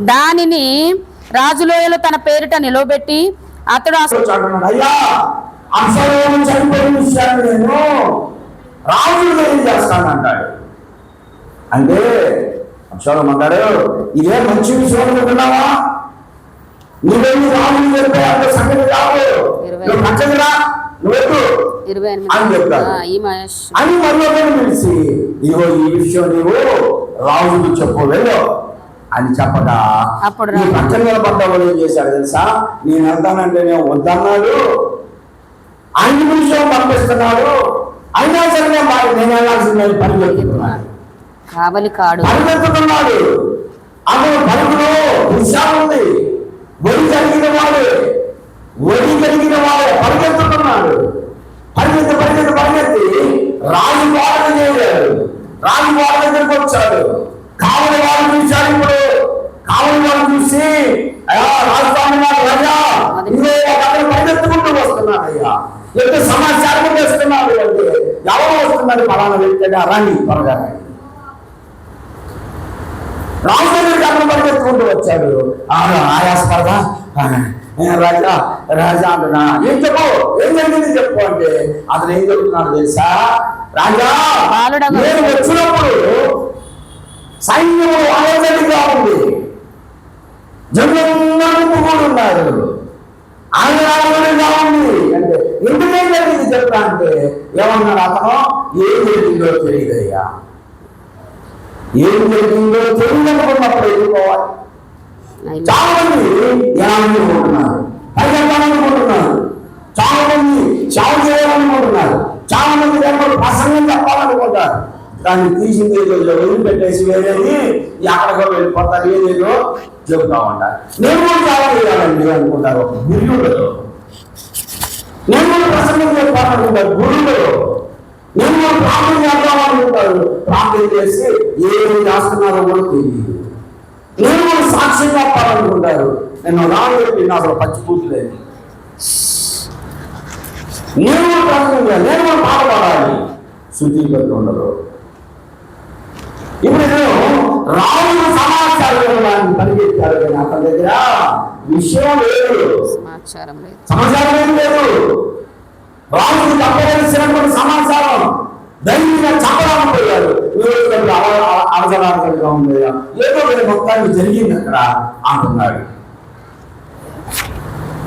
దానిని రాజులోయలో తన పేరిట నిలవబెట్టి అతడు అంటే అబ్షాలోము అంటాడు, ఇదే మంచి విషయం అనుకుంటున్నావా? నువ్వేమి రాజులు చెప్పే సంగతి కాదు, నువ్వు పచ్చదిరా నువ్వు అని చెప్తాడు. అని మరొకరిని పిలిచి ఇదిగో ఈ విషయం నీవు రాజుకు చెప్పు వెళ్ళు అని చెప్పగా ఈ పక్కన నిలబడ్డవాడు ఏం చేశాడు తెలుసా? నేను వెళ్తానంటే నేను వద్దన్నాడు, అన్ని విషయం పంపిస్తున్నాడు, అయినా సరే నేను వెళ్ళాల్సిందే పరిగెత్తుతున్నాడు. పరిగెత్తుతున్నాడు. అతను పరుగులో ఉత్సాహం ఉంది. ఒడి కలిగిన వాడే పరిగెత్తుతున్నాడు. పరిగెత్తి రాజు వాడ చేయలేడు. రాజు వాడ దగ్గరికి వచ్చాడు. కావలి వాడు చూశాడు. ఇప్పుడు కావలి వాడు చూసి రాజధాని రాజా అతను పరిగెత్తుకుంటూ వస్తున్నాడు. అయ్యా ఎంత సమాచారం చేస్తున్నాడు అంటే ఎవరు వస్తున్నారు? పలానా వ్యక్తి రాణి త్వరగా రాజు దగ్గరికి అతను పరిగెత్తుకుంటూ వచ్చాడు. ఆయాసపడదా రాజా రాజా అంటున్నా, ఏం చెప్పు, ఏం జరిగింది చెప్పు అంటే అతను ఏం చెప్తున్నాడు తెలుసా? రాజా నేను వచ్చినప్పుడు సైన్యము ఆలోచనగా ఉంది, జనులందరూ కూడా ఉన్నారు, ఆయన ఆలోచనగా ఉంది అంటే ఎందుకేం జరిగింది చెప్తా అంటే ఏమన్నాడు అతను? ఏం జరిగిందో తెలియదయ్యా, ఏం జరిగిందో తెలియదనుకున్నప్పుడు ఎదుర్కోవాలి. చాలా మంది ఎలాగనుకుంటున్నారు, పరిగెత్తాలనుకుంటున్నారు, చాలా మంది చావు చేయాలనుకుంటున్నారు, చాలా మంది ప్రసంగం చెప్పాలనుకుంటారు. దాన్ని తీసింది వదిలిపెట్టేసి వేరేది ఎక్కడికో వెళ్ళిపోతారు, ఏదేదో చెబుతా ఉంటారు. నేను కూడా చాలా చేయాలండి అనుకుంటారు. గురువులు నేను కూడా ప్రసంగం చెప్పాలనుకుంటారు. గురువులు నేను కూడా ప్రార్థన చేద్దామనుకుంటారు. ప్రార్థన చేసి ఏమి చేస్తున్నారో కూడా తెలియదు. నేను కూడా సాక్ష్యం చెప్పాలనుకుంటారు. నేను రాను చెప్పి అసలు పచ్చిపూట్లేదు. నేను కూడా ప్రసంగం చేయాలి, నేను కూడా బాధపడాలి. శుద్ధీకరణ ఉండదు. ఇప్పుడు నేను రాజు సమాచారం పరిగెత్తాడు, కానీ అతని దగ్గర విషయం లేదు, సమాచారం ఏం లేదు. రాజుకు చెప్పవలసినటువంటి సమాచారం ధైర్యంగా చెప్పడానికి పోయారు. అడగడానిగా ఉంది, ఏదో మొత్తాన్ని జరిగింది అక్కడ అంటున్నాడు.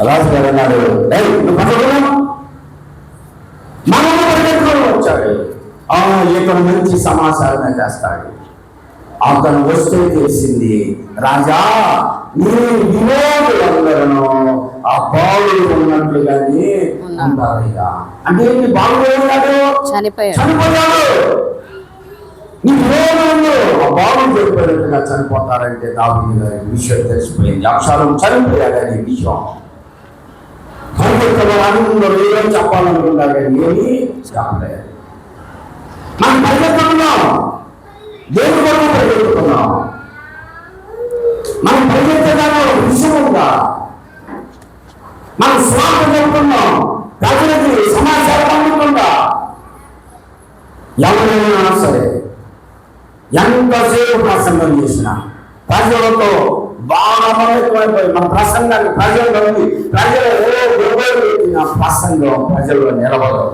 రాజు గారు అన్నాడు, మనము పరిగెత్తుకొని వచ్చాడు. ఇతను మంచి సమాచారమే చేస్తాడు. అతను వస్తే తెలిసింది, రాజా నీ విరోధులందరూ ఆ బాలుడు ఉన్నట్లుగానే ఉంటారయ్యా. అంటే నీ బాలుడు చనిపోయాడు. నీ విరోధులు ఆ బాలుడు చనిపోయినట్టుగా చనిపోతారంటే దావీదు గారి విషయం తెలిసిపోయింది. అబ్షాలోము చనిపోయాడనే విషయం ఆనందంలో ఏదో చెప్పాలనుకుంటారు, కానీ ఏమీ చెప్పలేదు. మనం పరిగెత్తుతున్నాం, దేవుడి కొరకు పరిగెత్తుతున్నాం. మనం పరిగెత్తడానికి ఒక విషయం ఉందా? మనం స్వార్థ చెప్తున్నాం, ప్రజలకి సమాచారం అందుతుందా? ఎవరైనా సరే ఎంతసేపు ప్రసంగం చేసినా, ప్రజలతో బాగా ఎక్కువైపోయి మన ప్రసంగాన్ని నా ప్రసంగం ప్రజల్లో నిలబడదు.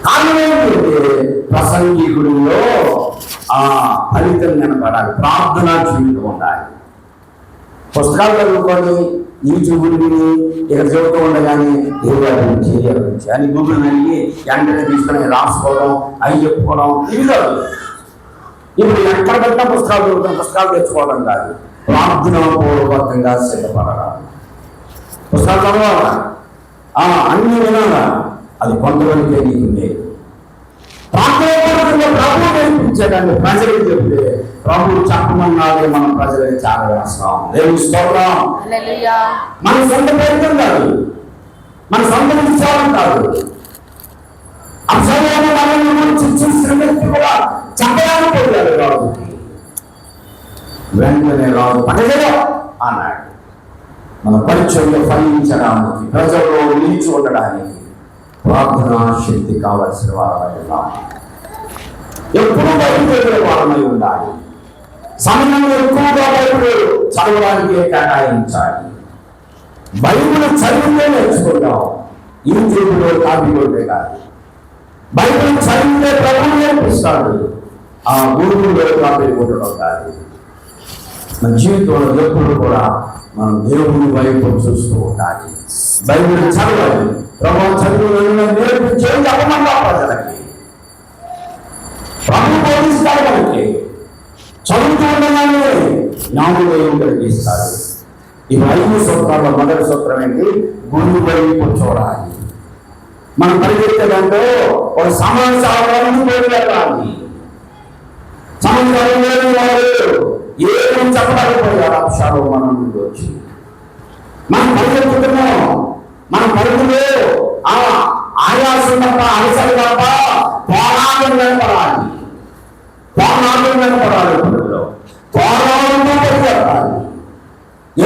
కారణం ఏంటంటే ప్రసంగికుడిలో ఫలితం కనపడాలి, ప్రార్థనా జీవితం ఉండాలి. పుస్తకాలు చదువుకొని యూట్యూబ్ ఇక్కడ చదువుతూ ఉండగానే గురించి అని గూగుల్ అడిగి వెంటనే తీసుకొని రాసుకోవడం, అవి చెప్పుకోవడం ఇవి కాదు. ఇప్పుడు ఎక్కడ పెట్టినా పుస్తకాలు చదువుతాం, పుస్తకాలు తెచ్చుకోవడం కాదు, ప్రార్థనాపూర్వకంగా సిద్ధపడడం. పుస్తకాలు చదవాలా, అన్ని వినాలా, అది కొంతమందికే నీకు లేదు. ప్రార్థనాపూర్వకంగా ప్రభువు నేర్పించేదాన్ని ప్రజలకు చెప్తే ప్రభువు చెప్పమన్నాడే మనం ప్రజలకు చాలా వేస్తాం. దేవుని స్తోత్రం. మన సొంత ప్రయత్నం కాదు, మన సొంత విచారం కాదు. అక్షరాన్ని మనల్ని చూసిన వ్యక్తి కూడా చెప్పడానికి పోయాడు రాజుకి. వెంటనే రాజు పడగలో అన్నాడు. మన పరిచయంలో ఫలించడానికి, ప్రజల్లో నిలిచి ఉండడానికి ప్రార్థనా శక్తి కావలసిన వారమై ఎప్పుడు బయలుదేరే వారమై ఉండాలి. సమయం ఎక్కువగా బైబిల్ చదవడానికి కేటాయించాలి. బైబిల్ చదివితే నేర్చుకుంటాం, యూట్యూబ్లో కాపీ కొట్టే కాదు. బైబిల్ చదివితే ప్రభువు నేర్పిస్తాడు, ఆ గూగుల్లో కాపీ కొట్టడం కాదు. మన జీవితంలో ఎప్పుడు కూడా మనం దేవుని వైపు చూస్తూ ఉండాలి. బైబిల్ చదవాలి, ప్రభు చదువు నేర్పించేది చెప్పమంటా ప్రజలకి. ప్రభు బోధిస్తాడు మనకి, చదువుతూ ఉండగానే జ్ఞానులు కలిగిస్తాడు. ఈ 5 సూత్రాల్లో మొదటి సూత్రం ఏంటి? గురువు వైపు చూడాలి. మనం పరిగెత్తేదంటే ఒక సమాచారాన్ని వెళ్ళాలి. సమాచారం లేని వారు ఏం చెప్పలేకపోయారు అంశాలు మన ముందు వచ్చి. మనం పరిగెత్తుతున్నాం, మన పరుగులో ఆయాసం తప్ప, అలసలు తప్ప పోరాటం కనపడాలి. పోరాటం కనపడాలి, పరుగులో పోరాటంతో పరిగెత్తాలి.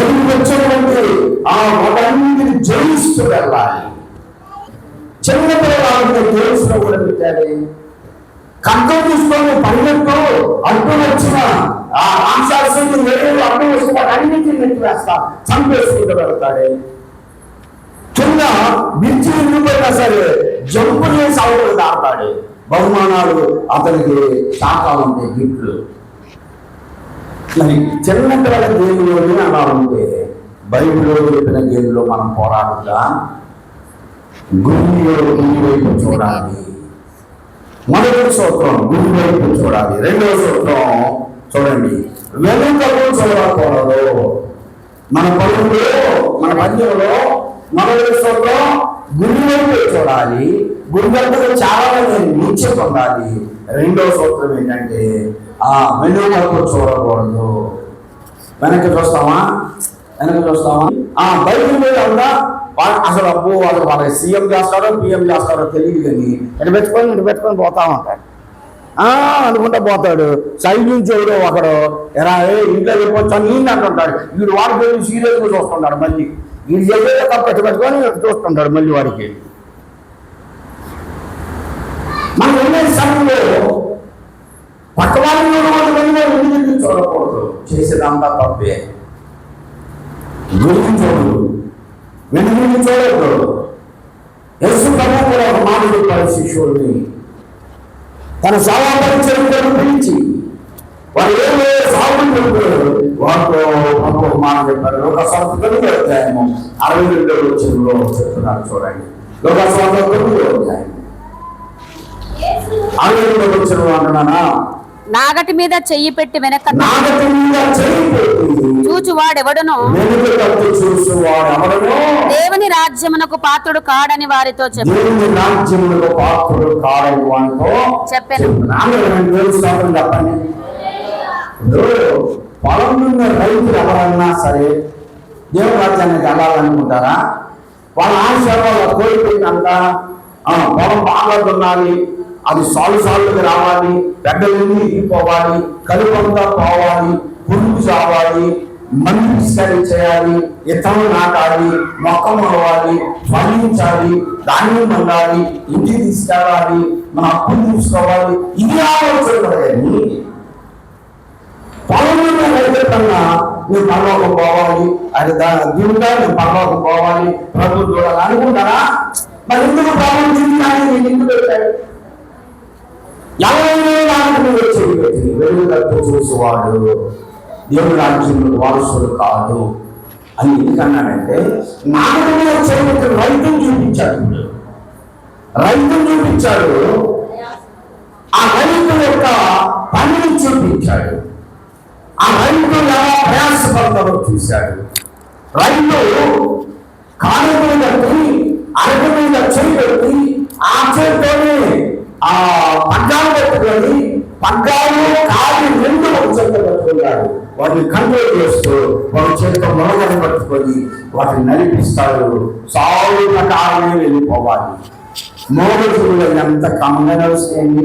ఎదురు వచ్చేటువంటి వాటన్నిటిని జయిస్తూ వెళ్ళాలి. చిన్నపిల్లలు తెలుసులో కూడా పెట్టాలి. కంటం తీసుకొని పరిగెత్తు, అడ్డు వచ్చిన రాక్షసుని వేరు అడ్డు వస్తున్న అన్నింటిని నెట్టి వేస్తా, చంపేసుకుంటూ వెళ్తాడే. కింద మిర్చి నిండిపోయినా సరే జంపు చేసి అవతలు దాటాడు. బహుమానాలు అతనికి శాఖ ఉంటాయి, గిఫ్ట్లు. మరి చిన్నపిల్లల గేమ్లోనే అలా ఉంటే బైబిల్లో చెప్పిన గేమ్లో మనం పోరాడుగా గురి వైపు చూడాలి. మొదటి సూత్రం గురి వైపు చూడాలి. రెండవ సూత్రం చూడండి, వెనుకకు చూడకూడదు. మన పనుల్లో, మన పద్యంలో మొదటి సూత్రం గురి వైపు చూడాలి. గురి వైపు చాలా నిత్య పొందాలి. రెండవ సూత్రం ఏంటంటే వెనుకకు చూడకూడదు. వెనక్కి చూస్తామా? బైబిల్ మీద ఉందా అసలు అబ్బో వాళ్ళకి సీఎం చేస్తారో పిఎం చేస్తారో తెలియదు, కానీ ఇటు పెట్టుకొని పోతా ఉంటాడు. అనుకుంటా పోతాడు. సైడ్ నుంచి ఎవరో ఒకడు ఎలా ఇంట్లో వెళ్ళిపోతాను నేను అంటుంటాడు. వీడు వాడి పేరు సీరియస్గా చూస్తుంటాడు. మళ్ళీ వీడు చేసేదే తప్పు పెట్టుకొని చూస్తుంటాడు మళ్ళీ వాడికి. మనం వెళ్ళే సమయంలో పక్క వాళ్ళని ఎందుకు చూడకూడదు, చేసేదంతా తప్పే. గురించి చూడదు, వెనుక చూడకూడదు. యేసు ప్రభువు కూడా ఒక మాట చెప్పాడు శిష్యుల్ని, తన సేవాపరిచయం పిలిచి వారు ఏదో సాగులు చెప్పారు. వారితో ప్రభు ఒక మాట చెప్పారు. లోకస్వార్థ 9వ అధ్యాయము 62వ వచనంలో చెప్తున్నారు చూడండి. లోకస్వార్థ 9వ అధ్యాయం 62వ వచనం అంటున్నానా, నాగటి మీద చెయ్యి పెట్టి వెనక చూచువాడెవడనో దేవుని రాజ్యమునకు పాత్రుడు కాడని వారితో చెప్పాను. పొలం ఉన్న రైతులు ఎవరన్నా సరే దేవుని రాజ్యానికి వెళ్ళాలనుకుంటారా? వాళ్ళ ఆశ వాళ్ళ కోరిపోయినంత పొలం బాగా దున్నాలి, అది సాలుగా రావాలి, గడ్డలన్నీ పోవాలి, కలుపంతా పోవాలి, పురుగు చావాలి, మందు పిస్కారీ చేయాలి, ఇతరులు నాటాలి, మొక్క మొలవాలి, ఫలించాలి, ధాన్యం మండాలి, ఇంటికి తీసుకెళ్ళాలి, మన అప్పులు తీసుకోవాలి. ఇది ఆలోచన పొలం రైతు కన్నా నేను పరలోకం పోవాలి, అది దేవుడా నేను పరలోకం పోవాలి, ప్రభుత్వం చూడాలి అనుకుంటారా? మరి ఎందుకు ప్రభుత్వం జీవితాన్ని నేను ఎందుకు పెట్టాడు? ఎవరైనా వచ్చి వెలుగుతో చూసేవాడు దేవుడు రాజ్యంలో వారసుడు కాదు అని ఎందుకన్నాడంటే, నాకు చేయబట్టి రైతును చూపించాడు. రైతును చూపించాడు, ఆ రైతు యొక్క పనిని చూపించాడు, ఆ రైతు ఎలా ప్రయాసపడతాడో చూశాడు. రైతు కాలు మీద అరగ మీద చేపెట్టి ఆ చేతితోనే ఆ పగ్గాలు పెట్టుకొని పగ్గాలు కాలు రెండు ఒక చేత పట్టుకున్నాడు. వాటిని కంట్రోల్ చేస్తూ ఒక చేతితో మొదలను పట్టుకొని వాటిని నడిపిస్తాడు. సాగు ప్రకారమే వెళ్ళిపోవాలి. మోగజీవులు ఎంత క్రమంగా నడుస్తాయండి.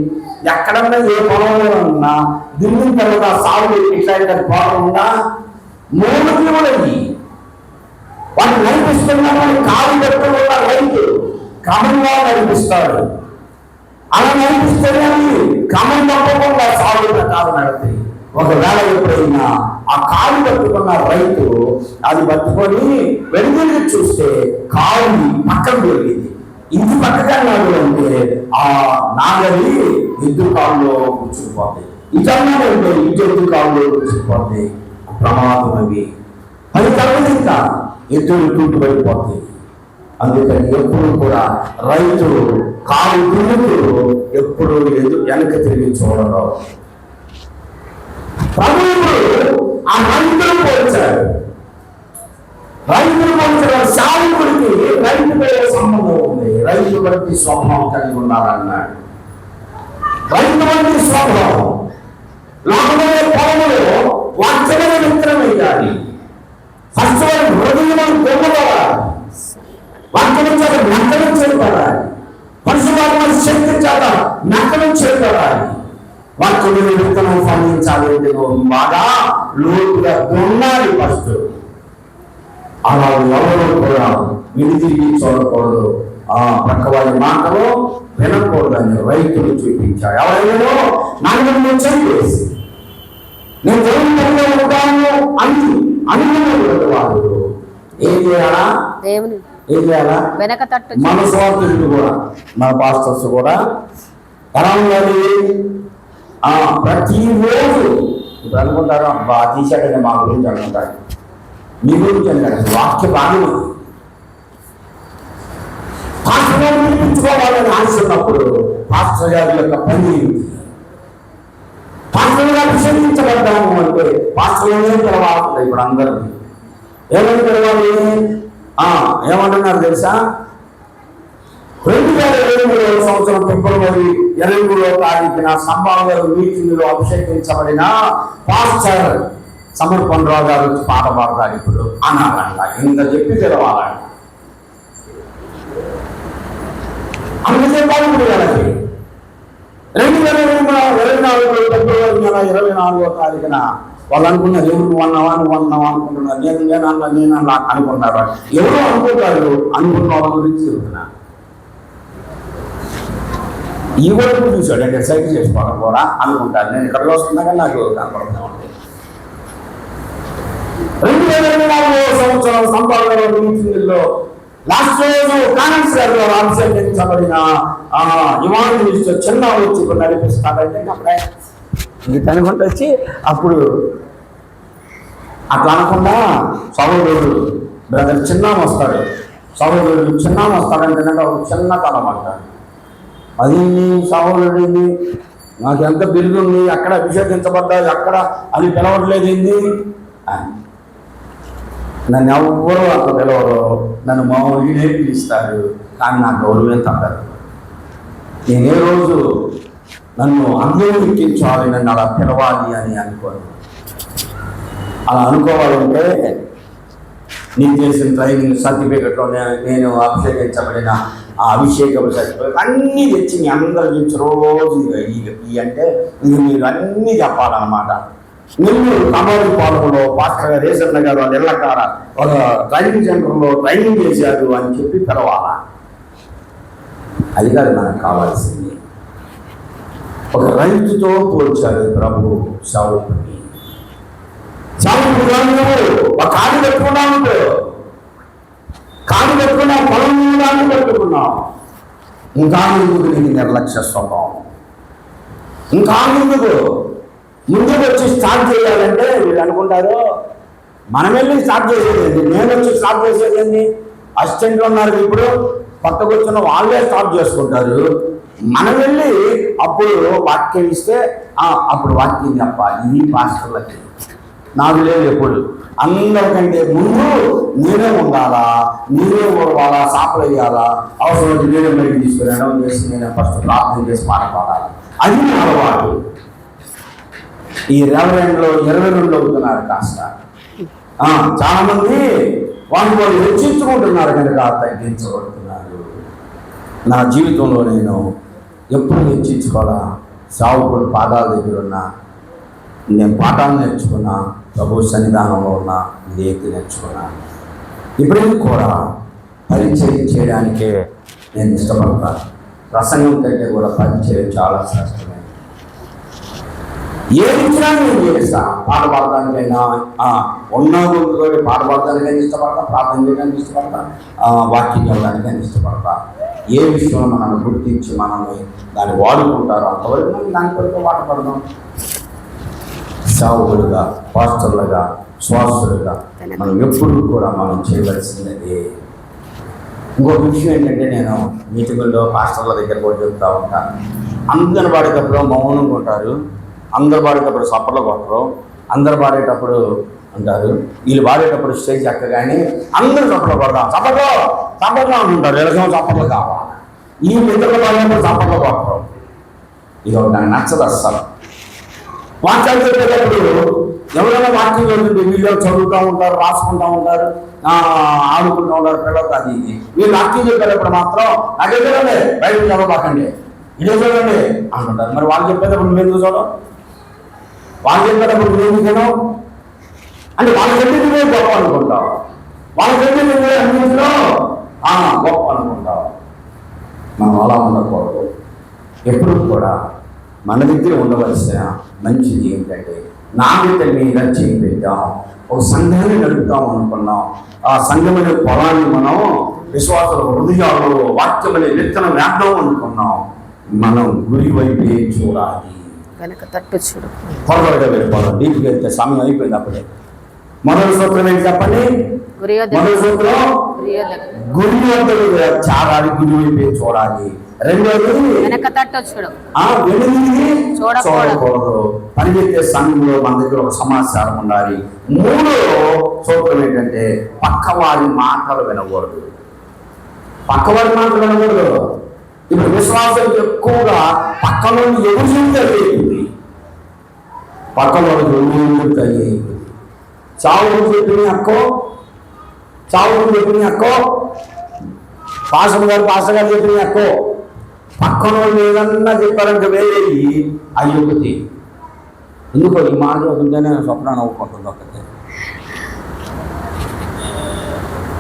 ఎక్కడన్నా ఏ పొలంలో ఉన్నా దిల్లి తర్వాత సాగు ఇట్లా పోకుండా మోగజీవులవి వాటిని నడిపిస్తున్నామని కాలు పెట్టుకున్న రైతు క్రమంగా నడిపిస్తాడు. అలా నడిపిస్తేనే అవి క్రమం తప్పకుండా సాగు ప్రకారం నడుతాయి. ఒకవేళ ఎప్పుడైనా ఆ కాలు పట్టుకున్న రైతు అది పట్టుకొని వెనుకకి చూస్తే కాలు పక్కన దొరికింది. ఇంటి పక్కగా నాడు అంటే ఆ నాగలి ఎద్దు కాలులో కూర్చుకుపోతాయి. ఇదన్నా అంటే ఇంటి ఎద్దు కాలులో కూర్చుకుపోతాయి. ప్రమాదం అవి. అది తర్వాత ఇంకా ఎద్దులు టూటు పడిపోతాయి. అందుకని ఎప్పుడు కూడా రైతు కాలు దున్నుతూ ఎప్పుడు వెనక తిరిగి చూడరు. ప్రభువుడు ఆ రైతులు పోల్చాడు. రైతులు పోల్చిన సాధకుడికి రైతుతో సంబంధం ఉంది. రైతు వంటి స్వభావం కలిగి ఉండాలన్నాడు. రైతు వంటి స్వభావం లోకమైన పొలంలో వాక్యమైన మిత్రం వేయాలి. ఫస్ట్ హృదయం కొమ్మవాలి. వాక్యం చేత నక్కడం చేయబడాలి. పరిశుభాత్మ శక్తి చేత నక్కడం చేయబడాలి. వాక్యం విత్తనం ఫలించాలి అంటే బాగా లోతుగా దున్నాలి ఫస్ట్. అలా ఎవరు కూడా విడితిరిగి చూడకూడదు. ఆ ప్రక్క వారి మాటలు వినకూడదని రైతులు చూపించాడు. ఎవరైనా నన్ను చదివేసి నేను దేవుని పనిలో ఉంటాను అని అనుకున్నటువంటి వాడు ఏం చేయాలా? ఏం చేయాలా? వెనక తట్టు మన స్వార్థులు కూడా మన పాస్టర్స్ కూడా ఎలా ఉండాలి? ప్రతిరోజు ఇప్పుడు అనుకుంటారు అబ్బా తీసాడని మా గురించి అనుకుంటారు. మీ గురించి అంటారు. వాక్య భాగం పాస్టర్ గారు పిలిపించుకోవాలని ఆశ ఉన్నప్పుడు పాస్టర్ గారి యొక్క పని పాస్టర్ గారు విషయించబడ్డాము అంటే పాస్టర్లోనే పిలవాలి. ఇప్పుడు అందరూ ఏమని పిలవాలి? ఏమంటున్నారు తెలుసా? 2023 సంవత్సరం ఫిబ్రవరి 23వ తారీఖున సంభావ్య మీటింగ్లో అభిషేకించబడిన పాస్టర్ సమర్పణరావు గారు వచ్చి పాట పాడతారు ఇప్పుడు అనాలంట. ఇంత చెప్పి తెలవాలంట. అందుకే బాగుంటుంది వాళ్ళకి. 2024 ఫిబ్రవరి నెల 24వ తారీఖున వాళ్ళు అనుకున్నారు ఎవరు వన్నావా అనుకుంటున్నారు. నేను అలా అనుకుంటారు. ఎవరో అనుకుంటారు. అనుకున్న వాళ్ళ గురించి చెబుతున్నా. ఈ వరకు చూశాడు అంటే సైకిల్ చేసుకోవడం కూడా అనుకుంటారు. నేను ఇక్కడ వస్తున్నా కానీ నాకు కనపడుతూ ఉంటాయి. 2024 సంవత్సరం సంపాదన మీటింగ్లో లాస్ట్ రోజు కాంగ్రెస్ గారు అభిషేకించబడిన ఇవాంజలిస్ట్ చిన్న వచ్చి ఇప్పుడు నడిపిస్తాడంటే అప్పుడే ఇంక అనుకుంటూ వచ్చి అప్పుడు అట్లా అనకుండా సహోదరుడు బ్రదర్ చిన్న వస్తాడు. సహోదరుడు చిన్న వస్తాడంటే ఒక చిన్న తలం అంటాడు. అది సహోదరుడిని నాకు ఎంత బిల్లుంది, అక్కడ అభిషేకించబడ్డాది, అక్కడ అది పిలవట్లేదు ఏంది. నన్ను ఎవ్వరూ అట్లా పిలవరు. నన్ను మామూలుగా పిలుస్తారు. కానీ నా గౌరవం తగ్గదు. నేను ఏ రోజు నన్ను అందరూ ఎక్కించాలి, నన్ను అలా పిలవాలి అని అనుకోను. అలా అనుకోవాలంటే నేను చేసిన ట్రైనింగ్ సర్టిఫికెట్లో నేను అభిషేకించబడిన ఆ అభిషేకం సర్టిఫికెట్ అన్నీ తెచ్చి మీ అందరూ చూసి రోజు ఇవి అంటే మీరు అన్నీ చెప్పాలన్నమాట. నెల్లూరు కమోడి పాలనలో పాస్టర్ గారు రేసన్న గారు వాళ్ళ ఇళ్ళకాడ ఒక ట్రైనింగ్ సెంటర్లో ట్రైనింగ్ చేశారు అని చెప్పి పిలవాలా. అది కాదు మనకు కావాల్సింది. ఒక రైతుతో పోల్చాడు ప్రభు సౌలుని. సాగుడు కాదు, ఒక కాడి పెట్టుకున్నావు, కాడి పెట్టుకున్నావు, పొలం కాడి పెట్టుకున్నావు. ఇంకా ఎందుకు నీకు నిర్లక్ష్య స్వభావం? ఇంకా ముందుకు వచ్చి స్టార్ట్ చేయాలంటే వీళ్ళు అనుకుంటారు మనం వెళ్ళి స్టార్ట్ చేసేది, నేను వచ్చి స్టార్ట్ చేసేది. అసిస్టెంట్లు ఉన్నారు ఇప్పుడు, కొత్తగా వచ్చిన వాళ్ళే స్టార్ట్ చేసుకుంటారు. మనం వెళ్ళి అప్పుడు వాక్యం ఇస్తే అప్పుడు వాక్యం చెప్పాలి. ఇది పాస్టర్లకి, నాకు లేదు. ఎప్పుడు అందరికంటే ముందు నేనే ఉండాలా, నేనే వాళ్ళ సాపలు వేయాలా, అవసరం నేనే బయట తీసుకుని అనౌన్స్ చేసి నేనే ఫస్ట్ ప్రార్థన చేసి పాట పాడాలి. అది నా అలవాటు. ఈ 22 అవుతున్నారు కాస్త. చాలా మంది వాళ్ళు హెచ్చించుకుంటున్నారు కనుక తగ్గించబడుతున్నారు. నా జీవితంలో నేను ఎప్పుడు హెచ్చించుకోవాలా? సావుకుడు పాదాల దగ్గర ఉన్నా, నేను పాఠాలు నేర్చుకున్నా, ప్రభు సన్నిధానంలో ఉన్నా, ఇదేకి నేర్చుకున్నా. ఇప్పుడేమి కూడా పరిచయం చేయడానికే నేను ఇష్టపడతాను. ప్రసంగం కంటే కూడా పరిచయం చాలా శ్రేష్టమైనది. ఏ ఇచ్చినా నేను చేస్తా. పాట పాడడానికైనా ఉన్న గుంపుతో పాట పాడడానికైనా ఇష్టపడతా, ప్రార్థన చేయడానికి ఇష్టపడతా, వాక్యం చేయడానికైనా ఇష్టపడతా. ఏ విషయంలో మనల్ని గుర్తించి మనల్ని దాన్ని వాడుకుంటారో అంతవరకు మనం దాని కొరకు వాడపడదాం. సావులుగా, పాస్టర్లుగా, శ్వాసులుగా మనం ఎప్పుడు కూడా మనం చేయవలసినది. ఇంకొక విషయం ఏంటంటే, నేను మీటింగుల్లో పాస్టర్ల దగ్గర కూడా చెప్తా ఉంటాను. అందరు పాడేటప్పుడు మౌనంగా ఉంటారు, అందరు పాడేటప్పుడు సప్పర్లు కొట్టరు, అందరు పాడేటప్పుడు అంటారు. వీళ్ళు పాడేటప్పుడు స్టేజ్ ఎక్కగానే అందరూ సప్పర్లు కొడతాం, సప్పర్లు అంటుంటారు. ఎలసం సప్పర్లు కావాలి. ఈ ఇద్దరు పాడేటప్పుడు సప్పర్లు కొట్టరు. ఇది నాకు నచ్చదు అస్సలు. వాక్యాలు చెప్పేటప్పుడు ఎవరైనా వాక్యం చదువుతుంటే వీళ్ళు చదువుతూ ఉంటారు, రాసుకుంటూ ఉంటారు, ఆడుకుంటూ ఉంటారు పిల్లలతో. అది ఇది వీళ్ళు వాక్యం చెప్పేటప్పుడు మాత్రం నాకే చూడండి, బయట చదవబాకండి, ఇదే చూడండి అంటుంటారు. మరి వాళ్ళు చెప్పేటప్పుడు నువ్వు ఎందుకు చూడవు? వాళ్ళు చెప్పేటప్పుడు నువ్వు ఎందుకు తినవు? అంటే వాళ్ళ చెప్పి నువ్వే గొప్ప అనుకుంటావు, వాళ్ళ చెప్పి నువ్వే అన్నింటిలో గొప్ప అనుకుంటావు. మనం అలా ఉండకూడదు. ఎప్పుడు కూడా మన దగ్గర ఉండవలసిన మంచిది ఏంటంటే, నా దగ్గర మీద చేయి పెట్టాం, ఒక సంఘాన్ని నడుపుతాం అనుకున్నాం. ఆ సంఘమైన పొలాన్ని మనం విశ్వాసుల హృదయాల్లో వాక్యమనే విత్తనం వేద్దాం అనుకున్నాం. మనం గురి వైపే చూడాలి. త్వరగా వెళ్ళిపోవాలి. డీప్కి వెళ్తే సమయం అయిపోయింది. అప్పుడే మొదటి సూత్రం ఏంటి చెప్పండి? మొదటి సూత్రం గురి వద్దకు చాలాలి, గురి వైపే చూడాలి. రెండోది చూడకూడదు. పనిచేసే సంఘంలో మన దగ్గర ఒక సమాచారం ఉండాలి. మూడో సూత్రం ఏంటంటే, పక్కవారి మాటలు వినకూడదు. పక్కవారి మాటలు వినకూడదు. ఇప్పుడు విశ్వాసం ఎక్కువగా పక్కన ఎవరు చెప్తాయి, పక్కన చెప్తాయి. చావు చెప్పిన అక్కో, పాస్టర్ గారు చెప్పిన అక్కో, పక్కన వాళ్ళు ఏదన్నా చెప్పారంటే వేరే అయ్యొకటి. ఎందుకో ఈ మాట చదువుతుంటేనే స్వప్న నవ్వుకుంటుంది. ఒకటి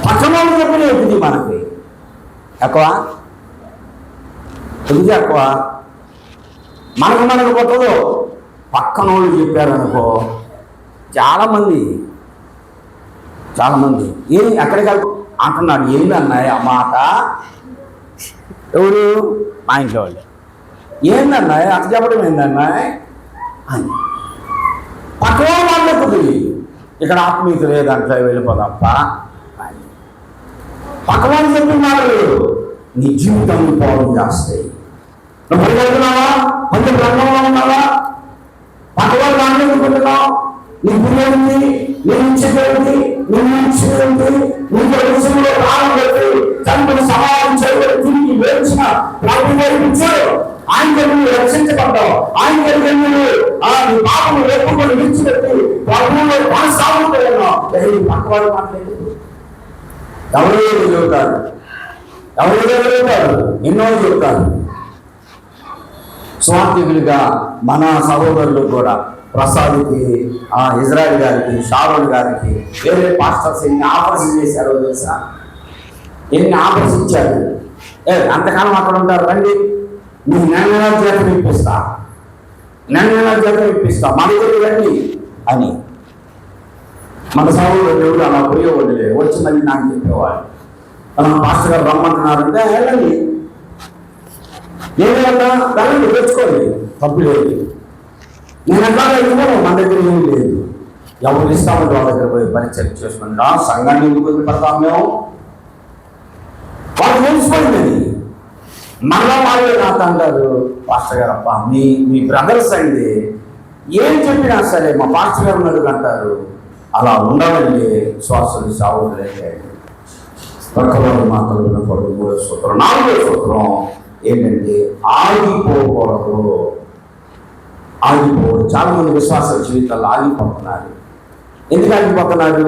పక్కన వాళ్ళు చెప్పిన ఎక్కువ మనకి ఎక్కువ, ఎందుకు ఎక్కువ మనకు కొట్టదు. పక్కన వాళ్ళు చెప్పారనుకో, చాలామంది ఏం ఎక్కడికి అంటున్నాడు, ఏందన్నాయి ఆ మాట? ఎవరు? మా ఇంట్లో వాళ్ళు. ఏందన్నాయి అట్లా చెప్పడం ఏందన్నాయి అని పక్కన వాళ్ళకు ఇక్కడ ఆత్మీయత లేదంటే వెళ్ళిపోదప్ప అని పక్కన వాళ్ళు చెప్పిన మాటలు నీ జీవితాన్ని పోవడం చేస్తాయి. నువ్వు పరిగెడుతున్నావా? కొంచెం రంగంలో ఉన్నావా? పక్కవాళ్ళు మాట్లాడుకుంటున్నావు. నీ గురించి నిలిచిపోయింది, నిర్మించింది, నీకు విషయంలో ప్రాణం పెట్టి తండ్రి సహాయం చేయడం తిరిగి వేసిన ప్రభు ఇచ్చాడు. ఆయన నువ్వు రక్షించబడ్డావు. ఆయన నీ పాపను ఎప్పుకొని విడిచిపెట్టి ప్రభువులో కొనసాగుతున్నావు. పక్కవాళ్ళు మాట్లాడేది ఎవరో చెబుతారు, ఎన్నో చెబుతారు. స్వార్థికులుగా మన సహోదరులు కూడా ప్రసాద్కి, ఇజ్రాయల్ గారికి, షారోన్ గారికి వేరే పాస్టర్స్ ఎన్ని ఆఫర్స్ చేశారో తెలుసా? ఎన్ని ఆఫర్స్ ఇచ్చారు. అంతకాలం అక్కడ ఉంటారు, రండి మీకు నెల జీతం ఇప్పిస్తా, నెల జీతం ఇప్పిస్తా, మా దగ్గర రండి అని. మన సభలో దేవుడు అలా పోయేవాళ్ళు లేరు, వచ్చి మళ్ళీ నాకు చెప్పేవాళ్ళు. పాస్టర్ గారు రమ్మంటున్నారంటే వెళ్ళండి, నేనేమన్నా వెళ్ళండి, తెచ్చుకోండి, తప్పు లేదు. నేను ఎట్లా వెళ్తున్నాను, మన దగ్గర ఏమీ లేదు. ఎవరు ఇస్తామంటే వాళ్ళ దగ్గర పోయి పరిచయం చేసుకుంటా, సంఘాన్ని ఎందుకు పెడతాం మేము? వాళ్ళు తెలిసిపోయింది. మళ్ళా వాళ్ళే నాతో అంటారు, పాస్టర్ గారు అప్ప మీ బ్రదర్స్ అండి, ఏం చెప్పినా సరే మా పాస్టర్ గారు నడుగు అంటారు. అలా ఉండాలండి, శ్వాసలు సాగులే. పక్కవాళ్ళు మాత్రం పడు. 3వ సూత్రం. 4వ సూత్రం ఏంటంటే ఆగిపోకూడదు. ఆగిపోకూడదు. చాలా మంది విశ్వాస జీవితాల్లో ఆగిపోతున్నారు. ఎందుకు ఆగిపోతున్నారు?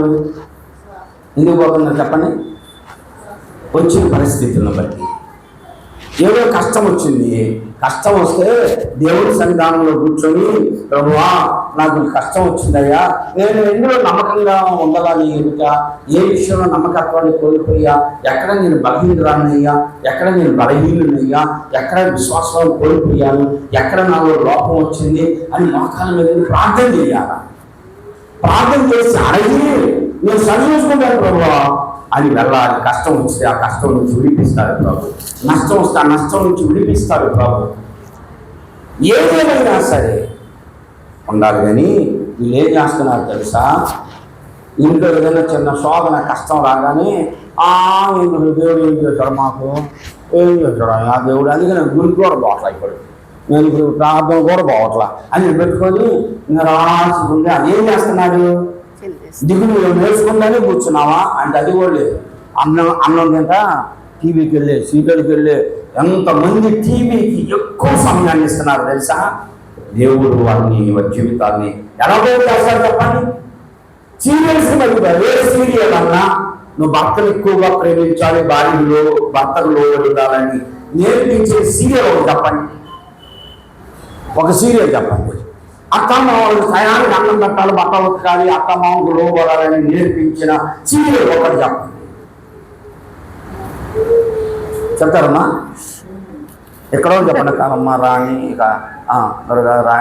ఎందుకు పోతున్నారు చెప్పండి? వచ్చిన పరిస్థితులను బట్టి. ఏదో కష్టం వచ్చింది, కష్టం వస్తే దేవుడి సన్నిధానంలో కూర్చొని, ప్రభువా నాకు కష్టం వచ్చిందయ్యా, నేను ఎందులో నమ్మకంగా ఉండాలని ఎదుట, ఏ విషయంలో నమ్మకత్వాన్ని కోల్పోయా, ఎక్కడ నేను బలహీనురానయ్యా, ఎక్కడ నేను బలహీనునయ్యా, ఎక్కడ విశ్వాసాలు కోల్పోయాను, ఎక్కడ నాలో లోపం వచ్చింది అని మోకాల మీద ప్రార్థన చేయాలి. ప్రార్థన చేసి అడిగి నేను సరి చూసుకుంటాను ప్రభువా అని వెళ్ళాలి. కష్టం వస్తే ఆ కష్టం నుంచి విడిపిస్తాడు ప్రభు, నష్టం వస్తే ఆ నష్టం నుంచి విడిపిస్తాడు ప్రభు. ఏదేమైనా సరే ఉండాలి. కానీ వీళ్ళు ఏం చేస్తున్నారు తెలుసా? ఇంట్లో ఏదైనా చిన్న శోధన కష్టం రాగానే ఎందుకు దేవుడు ఏం చేశాడు, మాకు ఏం చేశాడు ఆ దేవుడు, అందుకని గురికి కూడా పోవట్లా, ఇప్పుడు నేను ఇప్పుడు ప్రార్థన కూడా పోవట్లా అని పెట్టుకొని రాసుకుంటే అది ఏం చేస్తున్నాడు? దిగులు నేర్చుకుందానే కూర్చున్నావా అంటే అది కూడా లేదు. అన్నం తింట టీవీకి వెళ్ళి, సీరియల్కి వెళ్ళి ఎంతమంది టీవీకి ఎక్కువ సమయాన్ని ఇస్తున్నారు తెలుసా? దేవుడు వారిని జీవితాన్ని ఎలా చేస్తాడు చెప్పండి? సీరియల్స్ మధ్య ఏ సీరియల్ అన్నా నువ్వు భర్తను ఎక్కువగా ప్రేమించాలి, భార్యలో భర్తకు లోబడి ఉండాలని నేర్పించే సీరియల్ ఒకటి చెప్పండి. ఒక సీరియల్ చెప్పండి. అత్తమామలు సయానికి అన్నం పెట్టాలి, బట్ట ఉతకాలి, అత్తమామకు లోబడాలని నేర్పించిన సీరియల్ ఒకటి చెప్పండి. చెప్తారమ్మా? ఎక్కడో చెప్పండి. కాదమ్మా రాణి, ఇక ఎవరన్నా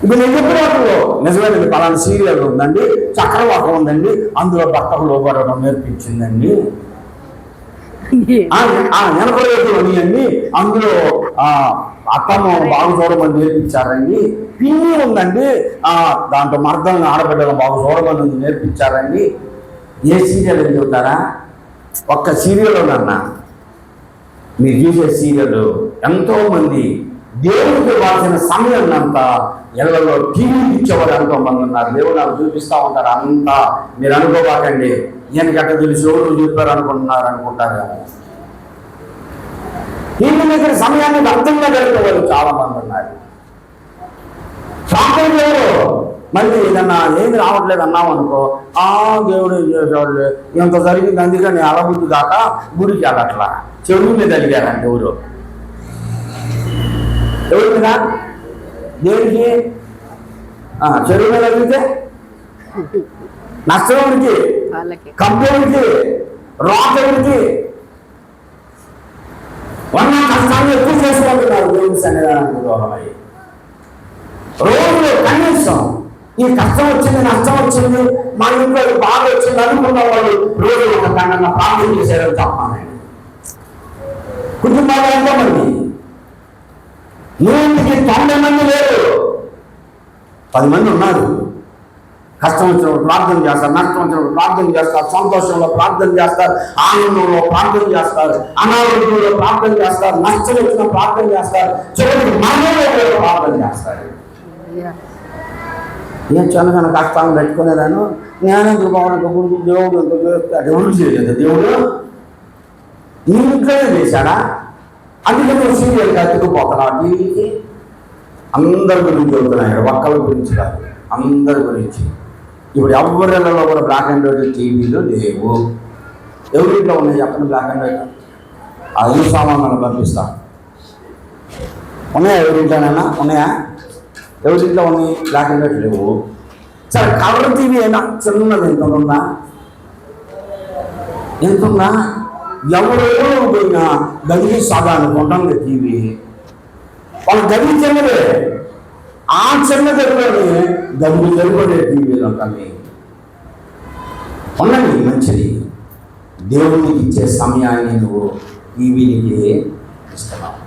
ఇప్పుడు నేను చెప్పినప్పుడు నిజమేనండి, పలానా సీరియల్ ఉందండి, చక్రవాకం ఉందండి, అందులో భర్తకు లోబడడం నేర్పించిందండి. వెనకలేదుని అండి, అందులో అత్తమ్మ బాగు చూడమని నేర్పించారండి. పిన్ని ఉందండి, దాంట్లో మర్దం ఆడబిడ్డలు బాగు చూడమని నేర్పించారండి. ఏ సీరియల్ అని చెబుతారా? ఒక్క సీరియల్లోనన్నా మీరు చూసే సీరియల్ ఎంతోమంది దేవుడికి ఇవ్వాల్సిన సమయం అంతా ఇళ్లలో టీవీ ఇచ్చేవారు ఎంతోమంది ఉన్నారు. దేవుడు నాకు చూపిస్తూ ఉంటారు. అంతా మీరు అనుకోబాకండి, ఈయనకట్ట తెలిసి ఎవరు చెప్పారు అనుకుంటారు. టీవీ దగ్గర సమయాన్ని వ్యర్థంగా గడిపేవారు చాలా మంది ఉన్నారు. ప్రార్థన చేయరు. మళ్ళీ ఏదన్నా ఏమి రావట్లేదు అన్నాం అనుకో, దేవుడు ఏం చేసేవాళ్ళు, ఇంత జరిగింది అందుకని అలబుద్ధి కాక గుడికి వెళ్ళట్లా, చెరువు మీద అడిగారండి. ఎవరి మీద? దేనికి? చెరువు మీద అడిగితే నష్టంకి, కంపెనీకి, రాత్రికి ఉన్న కష్టాన్ని ఎక్కువ చేసుకుంటున్నారు. దేవుని సన్నిధానానికి దూరమై రోజులు కనీసం ఈ కష్టం వచ్చింది, నష్టం వచ్చింది, మా ఇంట్లో బాధ వచ్చింది అనుకున్న వాళ్ళు రోజు ఒక గంట ప్రార్థన చేశారని చెప్పానండి. కుటుంబాలు ఎంతమంది? 100కి 90 మంది లేరు, 10 మంది ఉన్నారు. కష్టం వచ్చినప్పుడు ప్రార్థన చేస్తారు, నష్టం వచ్చినప్పుడు ప్రార్థన చేస్తారు, సంతోషంలో ప్రార్థన చేస్తారు, ఆనందంలో ప్రార్థన చేస్తారు, అనారోగ్యంలో ప్రార్థన చేస్తారు, నష్టం వచ్చిన ప్రార్థన చేస్తారు, చివరికి మరణంలో ప్రార్థన చేస్తారు. నేను చిన్నగా కష్టాలను పెట్టుకునేదాను, జ్ఞానేంద్ర భవన్ గురించి దేవుడు దేవుడు చేయలేదు. దేవుడు నీ ఇంట్లోనే చేశాడా? అందుకే నువ్వు సీరియల్ కట్టుకుపోతున్నావు. టీవీకి అందరి గురించి చెబుతున్నాయి, ఒక్కరి గురించి కాదు, అందరి గురించి. ఇప్పుడు ఎవరిలో కూడా బ్లాక్ అండ్ వైట్ టీవీలు లేవు. ఎవరింట్లో ఉన్నాయి చెప్పండి బ్లాక్ అండ్ వైట్? అది సామాన్లు పంపిస్తా. ఉన్నాయా ఎవరింట్లోనైనా? ఉన్నాయా? ఎవరింట్లో ఉన్నాయి బ్లాక్ అండ్ వైట్? లేవు. సరే కలర్ టీవీ అయినా చిన్నది ఎంతుందా? ఎంతుందా? ఎవరెవరో పోయినా గదికి సాధారణ ఉంటుంది టీవీ. వాళ్ళు గదికి చిన్నదే, ఆ చిన్న గదిలోనే గదులు గదిపడే టీవీలు ఉంటాయి. ఉన్నది మంచిది. దేవునికి ఇచ్చే సమయాన్ని నువ్వు టీవీకి ఇస్తున్నావు.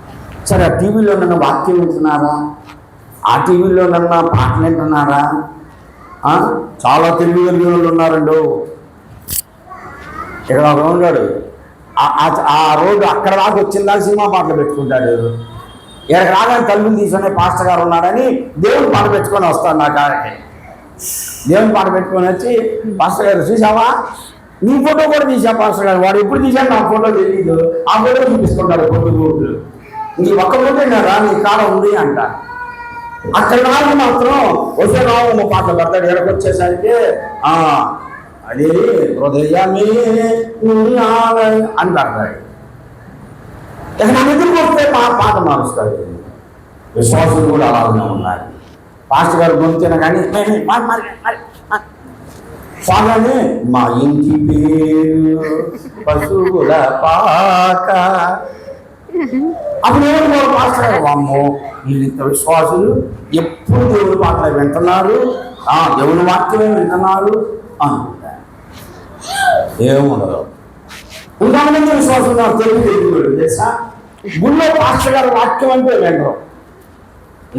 సరే, ఆ టీవీలో నన్ను వాక్యం వింటున్నారా? ఆ టీవీలో నన్ను పాటలు వింటున్నారా? చాలా తెలుగు వాళ్ళు ఉన్నారండు. ఇక్కడ ఒక ఉన్నాడు, ఆ రోజు అక్కడ దాకా వచ్చిందా సినిమా పాటలు పెట్టుకుంటాడు. ఇక్కడ రాగానే తలుపులు తీసుకునే పాస్టర్ గారు ఉన్నాడని దేవుని పాట పెట్టుకొని వస్తాడు నా కాడికి. దేవుని పాట పెట్టుకొని వచ్చి, పాస్టర్ గారు చూసావా, నీ ఫోటో కూడా తీసా పాస్టర్ గారు. వాడు ఎప్పుడు తీసాడు నా ఫోటో తెలియదు. ఆ ఫోటో చూపిస్తుంటాడు పొద్దుగూట్లు. నీ ఒక్క ఫోటో రా, నీ కాడ ఉంది అంట. అక్కడ నాకు మాత్రం వచ్చే రావు పాటలు పడతాడు. ఎక్కడికి వచ్చేసరికి అది హృదయమే అని పడతాడు. ఇక నా ఎదురుకు వస్తే పాట మారుస్తాడు. విశ్వాసులు కూడా అలాగే ఉన్నారు. పాస్టర్ గారు గొంతున కానీ స్వామి మా ఇంటి పేరు పశువుల పాక. అప్పుడు ఏమో పాస్టర్ గారు, అమ్మో వీళ్ళింత విశ్వాసులు ఎప్పుడు దేవుని పాటలు వింటున్నారు, దేవుని వాక్యమే వింటున్నారు అనుకుంటారు. ఏముండదు. ఇంతమంది విశ్వాసం నాకు తెలియదు తెలుసా. గుళ్ళో పాస్టర్ గారు వాక్యం అంటే వినరు.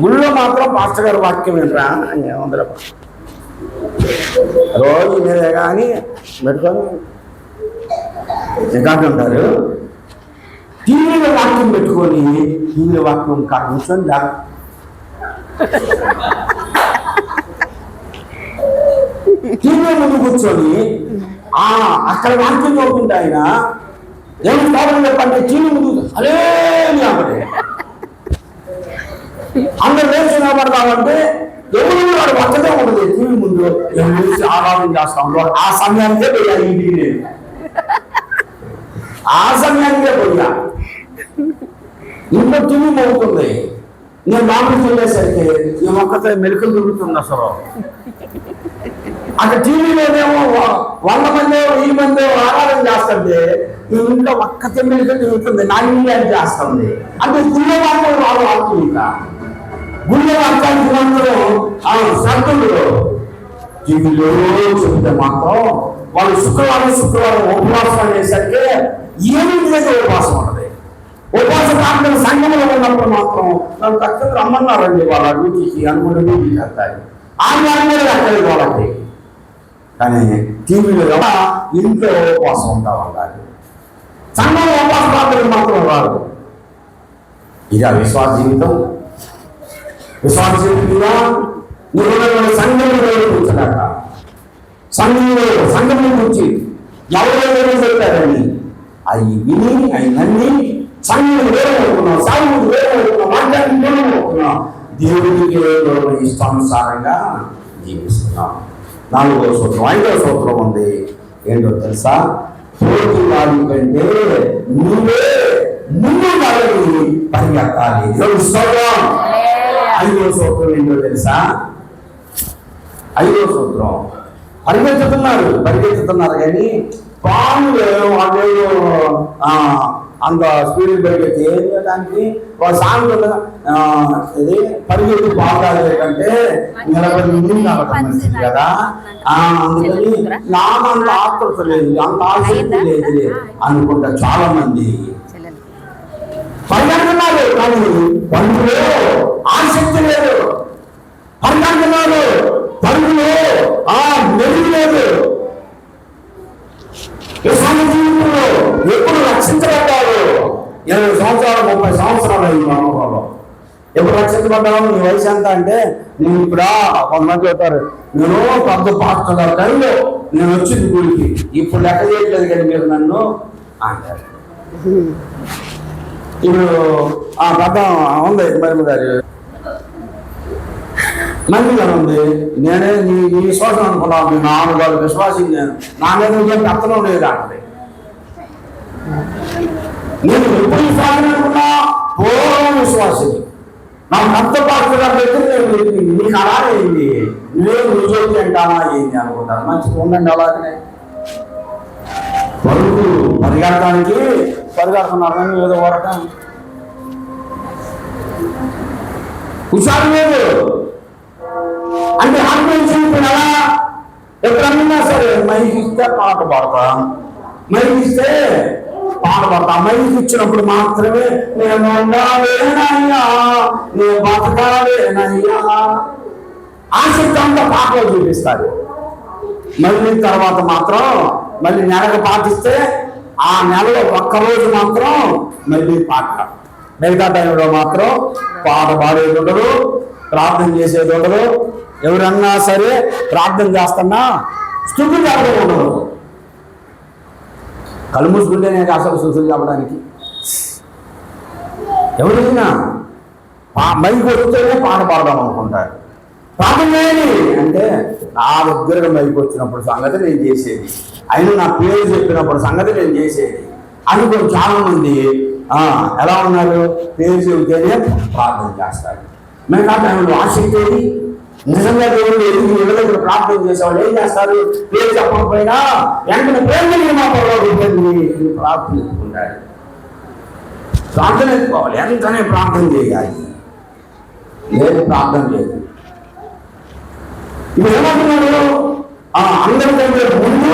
గుళ్ళో మాత్రం పాస్టర్ గారు వాక్యం వినరా ఏముందర. రోజు మీరే కానీ పెట్టుకొని ఉంటారు. టీవీలో వాక్యం పెట్టుకొని టీవీలో వాక్యం కూర్చొని టీవీ ముందు కూర్చొని అక్కడ వాక్యం చదువుతుంటే ఆయన ఏమి ప్రాబ్లం చెప్పంటే టీవీ ముందు అలే అందరు లేచి నిలబడతామంటే ఎవరు వాడు పక్కనే ఉండదు. టీవీ ముందు ఆరాధన చేస్తా ఉంటాడు. ఆ సమయానికే పోయా ఇంటికి నేను. ఆ సమయానికే పోయా. ఇంట్లో టీవీ మోగుతుంది. నేను మామూలు వెళ్ళేసరికి ఈ మొక్కతో మెరుకులు దొరుకుతుంది. అసలు అక్కడ టీవీలోనేమో 100 మంది 1000 మంది ఆరాధన చేస్తుంటే ఈ ఇంట్లో ఒక్క మెరుకులు తిరుగుతుంది. నా ఇల్లు అని చేస్తుంది. అంటే గుళ్ళ వాళ్ళు వాళ్ళు ఇంకా గుళ్ళ అర్థానికి మాత్రం శ్రద్ధలు టీవీలో చెప్తే మాత్రం వాళ్ళు శుక్రవారం ఉపవాసం అనేసరికి ఏమిటి లేదు ఉపవాసం ఉంటుంది. ఉపవాస ప్రాంతం సంఘంలో ఉన్నప్పుడు మాత్రం నన్ను తక్కువ రమ్మన్నారండి వాళ్ళ డ్యూటీకి అనుకున్న డ్యూటీకి వెళ్తారు. ఆమె అక్కడికి వాళ్ళకి. కానీ టీవీలో ఎలా ఇంట్లో ఉపవాసం ఉంటారు. సంఘంలో ఉపవాస ప్రాంతం మాత్రం రాదు. ఇదే విశ్వాస జీవితం. విశ్వాస జీవితంగా నువ్వు సంఘంలో కూర్చున్నాక సంఘంలో కూర్చి ఎవరైనా చెప్పారని అవి విని అవి నమ్మి సంఘం వేరనుకున్నాం, సాగు వేరనుకున్నాం, మాట్లాడి వేరనుకున్నాం. దేవుడికి ఇష్టానుసారంగా జీవిస్తున్నాం. 4వ సూత్రం 5వ సూత్రం ఉంది. ఏంటో తెలుసా? పోటీ వాడి కంటే నువ్వే ముందు వాళ్ళని పరిగెత్తాలి. 5వ సూత్రం ఏంటో తెలుసా? 5వ సూత్రం పరిగెత్తుతున్నారు కానీ పాములు వాళ్ళు అంత స్పీడ్ పరిగెత్తి ఏం చేయడానికి వాళ్ళ సాయంత్రం ఇది పరిగెత్తి బాగాలి కంటే నిలబడి ముందు కాబట్టి కదా. అందుకని నాకంత ఆత్రత లేదు, అంత ఆసక్తి లేదు అనుకుంటా చాలా మంది పరిగెడుతున్నారు. కానీ పరుగులో ఆసక్తి లేదు. పరిగెడుతున్నారు, పరుగులో మెరుగు లేదు. జీవితంలో ఎప్పుడు రక్షించబడ్డారు? 20 సంవత్సరాలు 30 సంవత్సరాలు అయింది అనుభవం. ఎప్పుడు రక్షించబడ్డాను? నీ వయసు ఎంత అంటే నేను ఇప్పుడు కొంతమంది చెప్తారు, నేను పెద్ద పాస్టర్ గారి టైంలో నేను వచ్చింది గుడికి, ఇప్పుడు లెక్క చేయట్లేదు కానీ మీరు నన్ను అంటారు. ఇప్పుడు పెద్ద ఉంది మరి గారు మందిగా ఉంది. నేనే నీ విశ్వాసం అనుకున్నాను. మీ 4 గారు విశ్వాసం నేను నా మీద ఏం అర్థం లేదు అంటే నేను ఎప్పుడు విశ్వాసం అనుకున్నా పూర్వం విశ్వాసం. నాకు అంత పాత్ర దగ్గర నేను నీకు అలాగే అయింది, నేను నిజోకి అంటామా ఏంటి అనుకుంటాను. మంచిగా ఉండండి. అలాగనే పరిగెడటానికి పరిగెడుతున్నారు కానీ ఏదో వరకం హుషారు లేదు. ఆత్మీయ జీవితం ఎలా? ఎప్పుడన్నా సరే మైకి ఇస్తే పాట పాడతాం, మైకి ఇస్తే పాట పాడతాం. మైకి ఇచ్చినప్పుడు మాత్రమే నేను ఉండాలేనయ్యా, నేను బతకాలేనయ్యా ఆసక్తి అంతా పాటలో చూపిస్తారు. మళ్ళీ తర్వాత మాత్రం మళ్ళీ నెలకు పాటిస్తే ఆ నెలలో ఒక్కరోజు మాత్రం మళ్ళీ పాట. మిగతా టైంలో మాత్రం పాట పాడేది ఉండదు, ప్రార్థన చేసేది ఉండదు. ఎవరన్నా సరే ప్రార్థన చేస్తున్నా స్తుతులు చెప్పడం ఉండదు. కళ్ళు మూసుకుంటేనే అసలు స్తుతులు చెప్పడానికి. ఎవరైనా మైకి వస్తేనే పాట పాడదాం అనుకుంటారు. ప్రార్థన చేయాలి అంటే నా దగ్గర మైకి వచ్చినప్పుడు సంగతి నేను చేసేది, అయినా నా పేరు చెప్పినప్పుడు సంగతి నేను చేసేది అనుకో. చాలా మంది ఎలా ఉన్నారు? పేరు చెబితేనే ప్రార్థన చేస్తారు. మిగతా టైంలో ఆసక్తి ఏది? నిజంగా దేవుడు ఎదుగు ఇళ్ళ దగ్గర ప్రార్థన చేసేవాళ్ళు ఏం చేస్తారు? పేరు చెప్పకపోయినా వెంటనే పేరు మా పొరపాటు ప్రార్థన ఎత్తుకుంటారు. ప్రార్థన ఎత్తుకోవాలి, వెంటనే ప్రార్థన చేయాలి. లేదు ప్రార్థన లేదు. ఇప్పుడు ఏమంటున్నాడు? అందరికంటే ముందు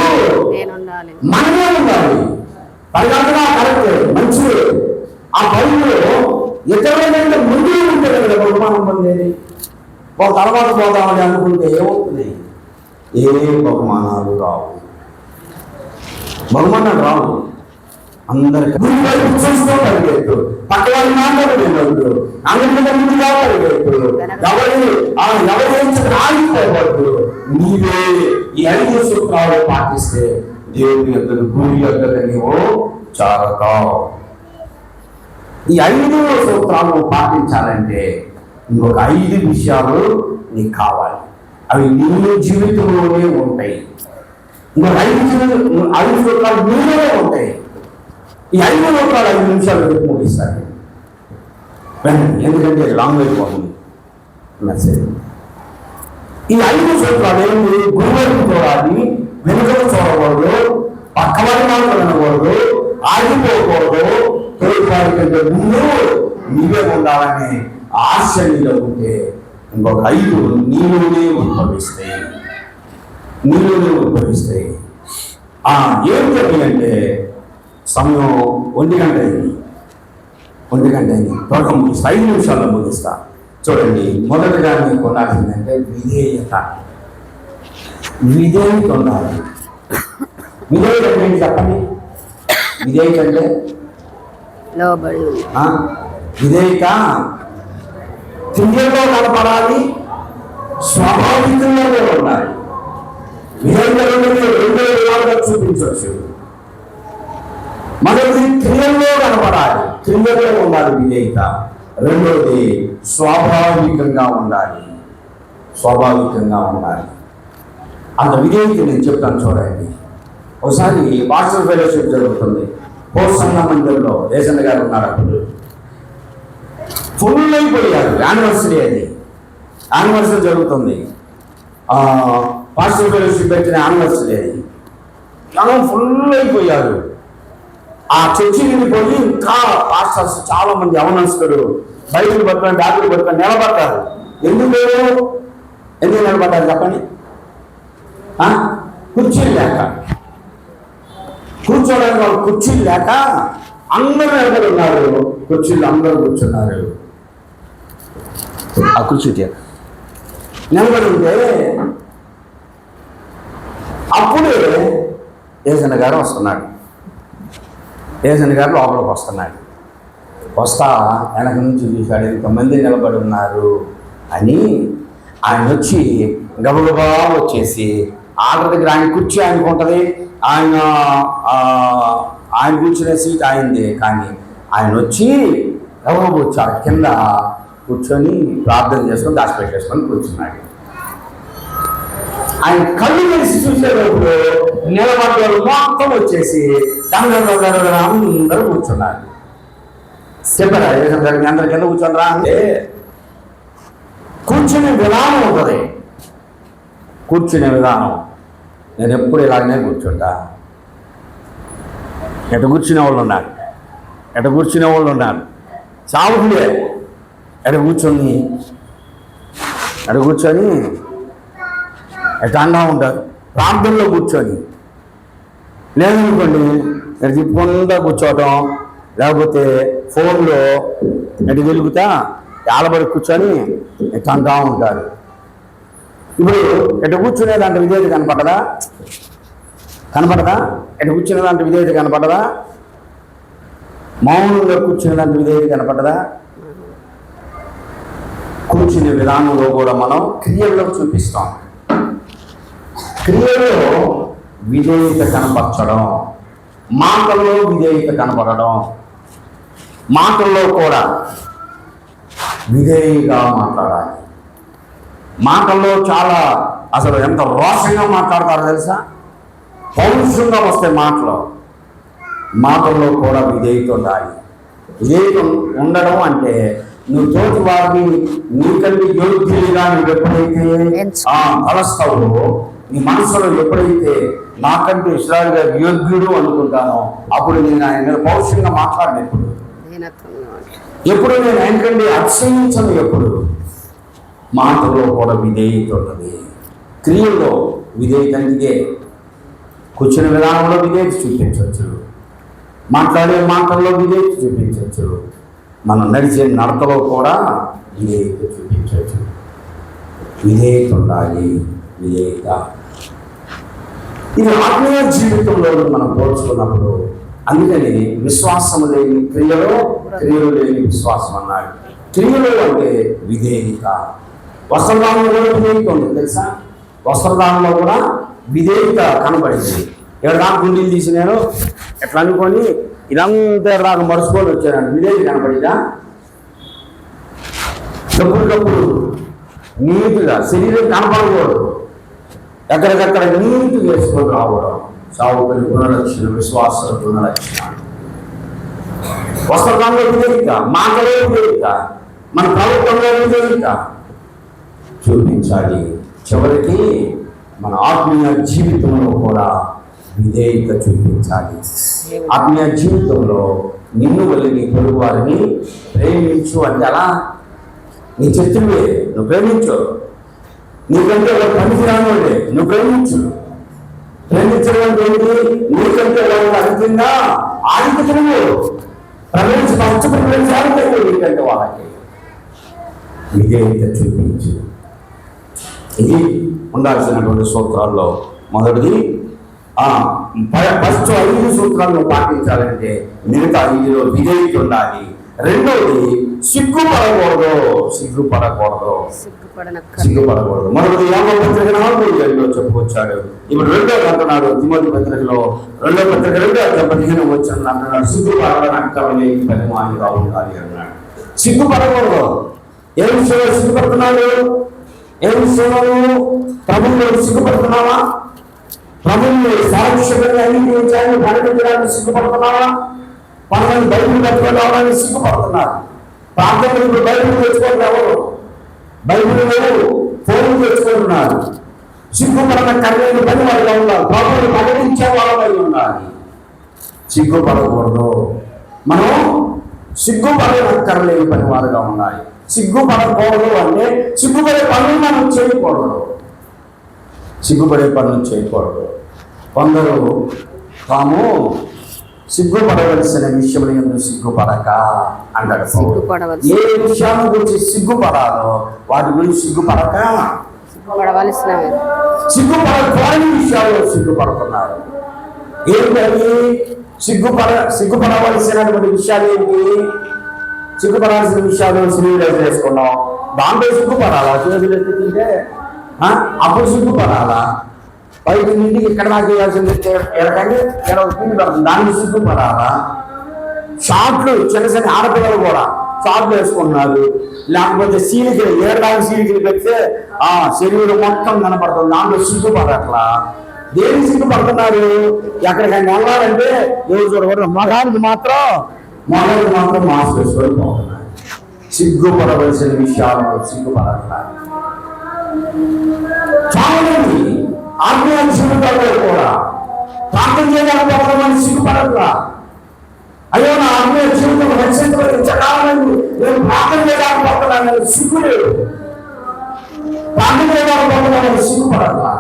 మనమే ఉండాలి. పరిగణగా కరెక్ట్, మంచిది. ఆ బైబిల్లో ఇతరులంటే ముందు ఉంటే కదా బహుమానం పొందేది. ఒక తర్వాత పోదామని అనుకుంటే ఏమవుతుంది? ఏ బహుమానాలు రావు, బహుమానాలు రావు. అందరికీ చూస్తూ పరిగెత్తు, పక్కవారి మాటలు వినవద్దు, అందరికంటే ముందుగా పరిగెత్తు, ఎవరి ఆగిపోవద్దు. నీవే ఈ 5 సూత్రాలు పాటిస్తే దేవుని యొక్క గురి యొక్క నీవు చారతావు. ఈ 5 సూత్రాలు పాటించాలంటే ఇంకొక 5 విషయాలు నీకు కావాలి. అవి నీ జీవితంలోనే ఉంటాయి. ఇంకొక 5 సూత్రాలు నీలోనే ఉంటాయి. ఈ 5 సూత్రాలు 5 నిమిషాలు ముగిస్తాను. ఎందుకంటే లాంగ్ అయిపోతుంది మెసేజ్. ఈ 5 సూత్రాలు ఏంటి? గురువులకు చూడాలి, వెనుకలు చూడకూడదు, పక్కవారి మాటలు వినకూడదు, ఆగిపోకూడదు, తోటివారి కంటే ముందు నీవే ఉండాలని ఆశ నీలో ఉంటే ఇంకొక 5 నీలోనే ఉద్భవిస్తాయి. ఏం జరిగిందంటే సమయం 1 గంట అయింది. త్వరగా ముగిస్తా, 5 నిమిషాల్లో ముగిస్తా. చూడండి, మొదటగా మీకు ఉండాల్సిందంటే విధేయత. విధేయత ఉండాలి. విధేయత అంటే ఏంటి చెప్పండి? విధేయత అంటే విధేయత క్రియలో కనపడాలి, స్వాభావికంగా ఉండాలి. విధేయత 2 విధాలుగా చూపించవచ్చు. మొదటిది క్రియల్లో కనపడాలి, క్రియలో ఉండాలి విధేయత. రెండోది స్వాభావికంగా ఉండాలి. అంత విధేయత నేను చెప్తాను చూడండి. ఒకసారి పాస్టర్ ఫెలోషిప్ జరుగుతుంది. పోసన్న మందిరంలో ఏసన్న గారు ఉన్నారు. అప్పుడు ఫుల్ అయిపోయారు. యానివర్సరీ జరుగుతుంది. పాస్టర్ ఫెలోషిప్ పెట్టిన యానివర్సరీ అది. జనం ఫుల్ అయిపోయారు. ఆ చర్చి పోయి ఇంకా పాస్టర్స్ చాలా మంది యవనస్తులు బైబిల్ పట్టుకొని బ్యాగులు పట్టుకొని నిలబడతారు. ఎందుకు నిలబడ్డారు చెప్పండి? కుర్చీలు లేక, కూర్చోడానికి వాళ్ళు కుర్చీలు లేక అందరూ నిలబడి ఉన్నారు. కుర్చీలు అందరూ కూర్చున్నారు. ఆ కుర్చీ నిలబడి ఉంటే అప్పుడే ఏసన్న గారు వస్తున్నాడు. ఏసన్న గారు లోపలికి వస్తున్నాడు. వస్తా వెనక నుంచి చూశాడు, ఇంతమంది నిలబడి ఉన్నారు అని. ఆయన వచ్చి గబగబా వచ్చేసి ఆర్డర్ దగ్గర ఆయన కుర్చీ ఆయనకు ఉంటుంది. ఆయన కూర్చునే సీట్ ఆయనదే. కానీ ఆయన వచ్చి గబగబా వచ్చాడు, కింద కూర్చొని ప్రార్థన చేసుకొని దాచిపెట్టేసుకొని కూర్చున్నాడు. ఆయన కళ్ళు వేసి చూసేటప్పుడు నిలబడ్డారు మొత్తం వచ్చేసి అందరూ కూర్చున్నారు. చెప్పారా అందరి కింద కూర్చోనరా అంటే కూర్చునే విధానం ఉంటుంది. నేను ఎప్పుడు ఇలాగనే కూర్చుంటా. ఎట కూర్చునే వాళ్ళు ఉన్నారు, చావులే. ఎట కూర్చొని ఎట్లా అంటా ఉంటారు ప్రార్థనలో కూర్చొని. లేదనుకోండి ఇక్కడ తిప్పుకుంటా కూర్చోవటం, లేకపోతే ఫోన్లో ఎటు వెలుగుతా ఆలబడి కూర్చొని ఎట్లా అంటా ఉంటారు. ఇప్పుడు ఎటు కూర్చునే దాంట్లో విధేయత కనపడదా? ఎటు కూర్చునే దాంట్లో విధేయత కనపడదా? మౌనంగా కూర్చునే దాంట్లో విధేయత కనపడదా? కూర్చునే విధానంలో కూడా మనం క్రియల్లో చూపిస్తాం. క్రియలో విధేయత కనపరచడం, మాటల్లో విధేయత కనపడడం, మాటల్లో కూడా విధేయగా మాట్లాడాలి. మాటల్లో చాలా అసలు ఎంత రోషంగా మాట్లాడతారో తెలుసా? పౌరుషంగా వస్తాయి మాటల్లో కూడా విధేయత ఉండాలి. విధేయత ఉండడం అంటే నువ్వు తోటి వారిని నీకంటే యోగ్యులుగా నువ్వు ఎప్పుడైతే తలస్తావో, నీ మనసులో ఎప్పుడైతే నాకంటే ఇస్రాయేలు గారు యోగ్యుడు అనుకుంటానో అప్పుడు నేను ఆయన మీద పౌరుషంగా మాట్లాడను. ఎప్పుడు నేను ఆయనకంటే అతిశయించను. ఎప్పుడు మాటల్లో కూడా విధేయత ఉంటుంది, క్రియల్లో విధేయత. అందుకే కూర్చునే విధానంలో విధేయత చూపించవచ్చు, మాట్లాడే మాటల్లో విధేయత చూపించవచ్చు, మనం నడిచే నడకలో కూడా విధేయత చూపించవచ్చు. విధేయత ఉండాలి. విధేయత ఇది ఆత్మీయ జీవితంలో మనం పోల్చుకున్నప్పుడు, అందుకని విశ్వాసము లేని క్రియలు లేని విశ్వాసం అన్నాడు. క్రియలు అంటే విధేయత. వస్త్రదానంలో కూడా విధేయత ఉంది తెలుసా? వస్త్రదానంలో కూడా విధేయత కనబడింది. ఎక్కడా గుండీలు తీసి నేను ఎట్లా అనుకొని ఇదంతా ఎక్కడా మరుచుకొని వచ్చాను. విధేయత కనబడిందా? ఎప్పటికప్పుడు నీట్గా శరీరం కనపడకూడదు, ఎక్కడికక్కడ నీటి వేసుకొని రావడం సాగుపడి గుణలక్షణ, విశ్వాస గుణలక్షణ. వస్త్రదానంలో విధేయత, మాటలో విధేయత, మన ప్రభుత్వంలో విధేయత చూపించాలి. చివరికి మన ఆత్మీయ జీవితంలో కూడా విధేయత చూపించాలి. ఆత్మీయ జీవితంలో నిన్ను వల్ల నీ పొరుగు వారిని ప్రేమించు అంటే అలా నీ శత్రువే నువ్వు ప్రేమించు, నీకంటే వాళ్ళు పనికి రానివాడే నువ్వు ప్రేమించు. ప్రేమించడం అంటే నీకంటే వాళ్ళు అధికంగా ఆధిక్యతను ప్రవేశించాలి. నీకంటే వాళ్ళకి విధేయత చూపించు. ఇది ఉండాల్సినటువంటి సూత్రాల్లో మొదటిది. ఫస్ట్ 5 సూత్రాలను పాటించాలంటే మిగతా 5లో విధేయత ఉండాలి. రెండవది సిగ్గుపడకూడదు. మరొకటి యాకోబు పత్రిక 4:7 చెప్పుకొచ్చాడు. ఇప్పుడు రెండో అంటున్నాడు తిమోతి పత్రికలో 2వ పత్రిక 2:15 వచ్చిన అంటున్నాడు సిగ్గుపడని పనిమానిగా ఉండాలి అన్నాడు. సిగ్గుపడకూడదు. ఏ విషయంలో సిగ్గుపడుతున్నాడు? ఏ విషయంలో ప్రభువులో సిగ్గుపడుతున్నావా? ప్రభువుని సారక్షకంగా అంగీకరించాలని ప్రకటించడానికి సిగ్గుపడుతున్నావా? కొంతమంది బైబిల్ పట్టుకొని రావడానికి సిగ్గుపడుతున్నారు. ప్రార్థనలు ఇప్పుడు బైబిల్ తెచ్చుకోవడం ఎవరు? బైబిల్ లేవు, ఫోన్లు తెచ్చుకుంటున్నారు. సిగ్గుపడిన కర్రని పని వాళ్ళగా ఉండాలి. ప్రభువుని ప్రకటించే వాళ్ళపై ఉండాలి. సిగ్గుపడకూడదు. మనం సిగ్గుపడిన కర్రలేని పని వాళ్ళగా ఉండాలి. సిగ్గుపడకూడదు అంటే సిగ్గుపడే పనులు మనం చేయకూడదు. కొందరు తాము సిగ్గుపడవలసిన విషయంలో సిగ్గుపడక అంటాడు. ఏ విషయాన్ని గురించి సిగ్గుపడాలో వాటి గురించి సిగ్గుపడకూడని విషయాల్లో సిగ్గుపడుతున్నారు. ఏంటది? సిగ్గుపడవలసినటువంటి విషయాలు ఏంటి? సిగ్గుపడాల్సిన విషయాలు స్త్రీలు చేసుకున్నాం, దాంట్లో సిగ్గుపడాలా? చేతులు ఎత్తి తింటే అప్పుడు సిగ్గుపడాలా? బయట నుండి ఇక్కడ నాకు చేయాల్సింది ఎరకండి పిండి పడుతుంది, దానికి సిగ్గుపడాలా? షార్ట్లు చిన్న ఆడపిల్లలు కూడా షార్ట్లు వేసుకుంటున్నారు. లేకపోతే సీలికలు 7 సీలికలు పెడితే శరీరం మొత్తం కనపడుతుంది, దాంట్లో సిగ్గుపడట్లా. దేనికి సిగ్గుపడుతున్నారు? ఎక్కడికైనా వెళ్ళాలంటే ఎవరు చూడకూడదు, మగానికి మాత్రం మాస్క్ వేసుకొని పోతున్నారు. సిగ్గుపడవలసిన విషయాలను సిగ్గుపడట్లా. చాలా మంది ఆత్మీయ జీవితాల్లో కూడా ప్రార్థన చేయడానికి సిగ్గుపడట్లా. అయ్యో నా ఆత్మీయ జీవితం రక్షించబడించడానికి నేను ప్రార్థన చేయడానికి సిగ్గు లేదు. ప్రార్థన చేయడానికి సిగ్గుపడట్లా.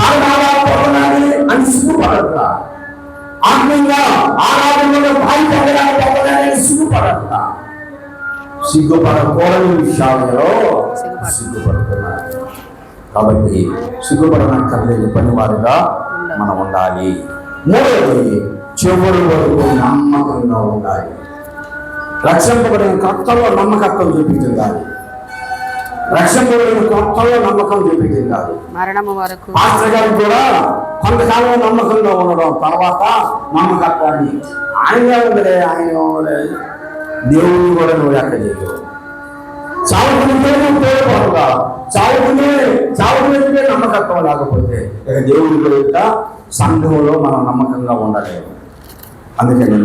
తలబాగా పోతున్నాను అని సిగ్గుపడట్లా, ఆత్మీయంగా ఆరాధనలో పాల్పొందడానికి పోతున్నానని సిగ్గుపడట్లా, సిగ్గుపడకూడని విషయాలలో సిగ్గుపడుతున్నారు. కాబట్టి సిగ్గుపడనక్కర్లేని పని వారిగా మనం ఉండాలి. మూడవది, చివరి వరకు నమ్మకంగా ఉండాలి. రక్షింపబడిన కొత్తలో నమ్మకత్వం చూపించాలి. రక్షింపబడిన కొత్తలో నమ్మకం చూపించాలి. మరణము వరకు మాస్టర్ గారు కూడా కొంతకాలం నమ్మకంగా ఉండడం, తర్వాత నమ్మకత్వాన్ని ఆయన ఉందిలే, ఆయన దేవుడిని కూడా నువ్వు లెక్క చేయవు. చావుకుంటే ఉపయోగపడగా చావుకుంటే నమ్మకత్వం లేకపోతే ఇక దేవుడి యొక్క సంఘంలో మనం నమ్మకంగా ఉండలేము. అందుకని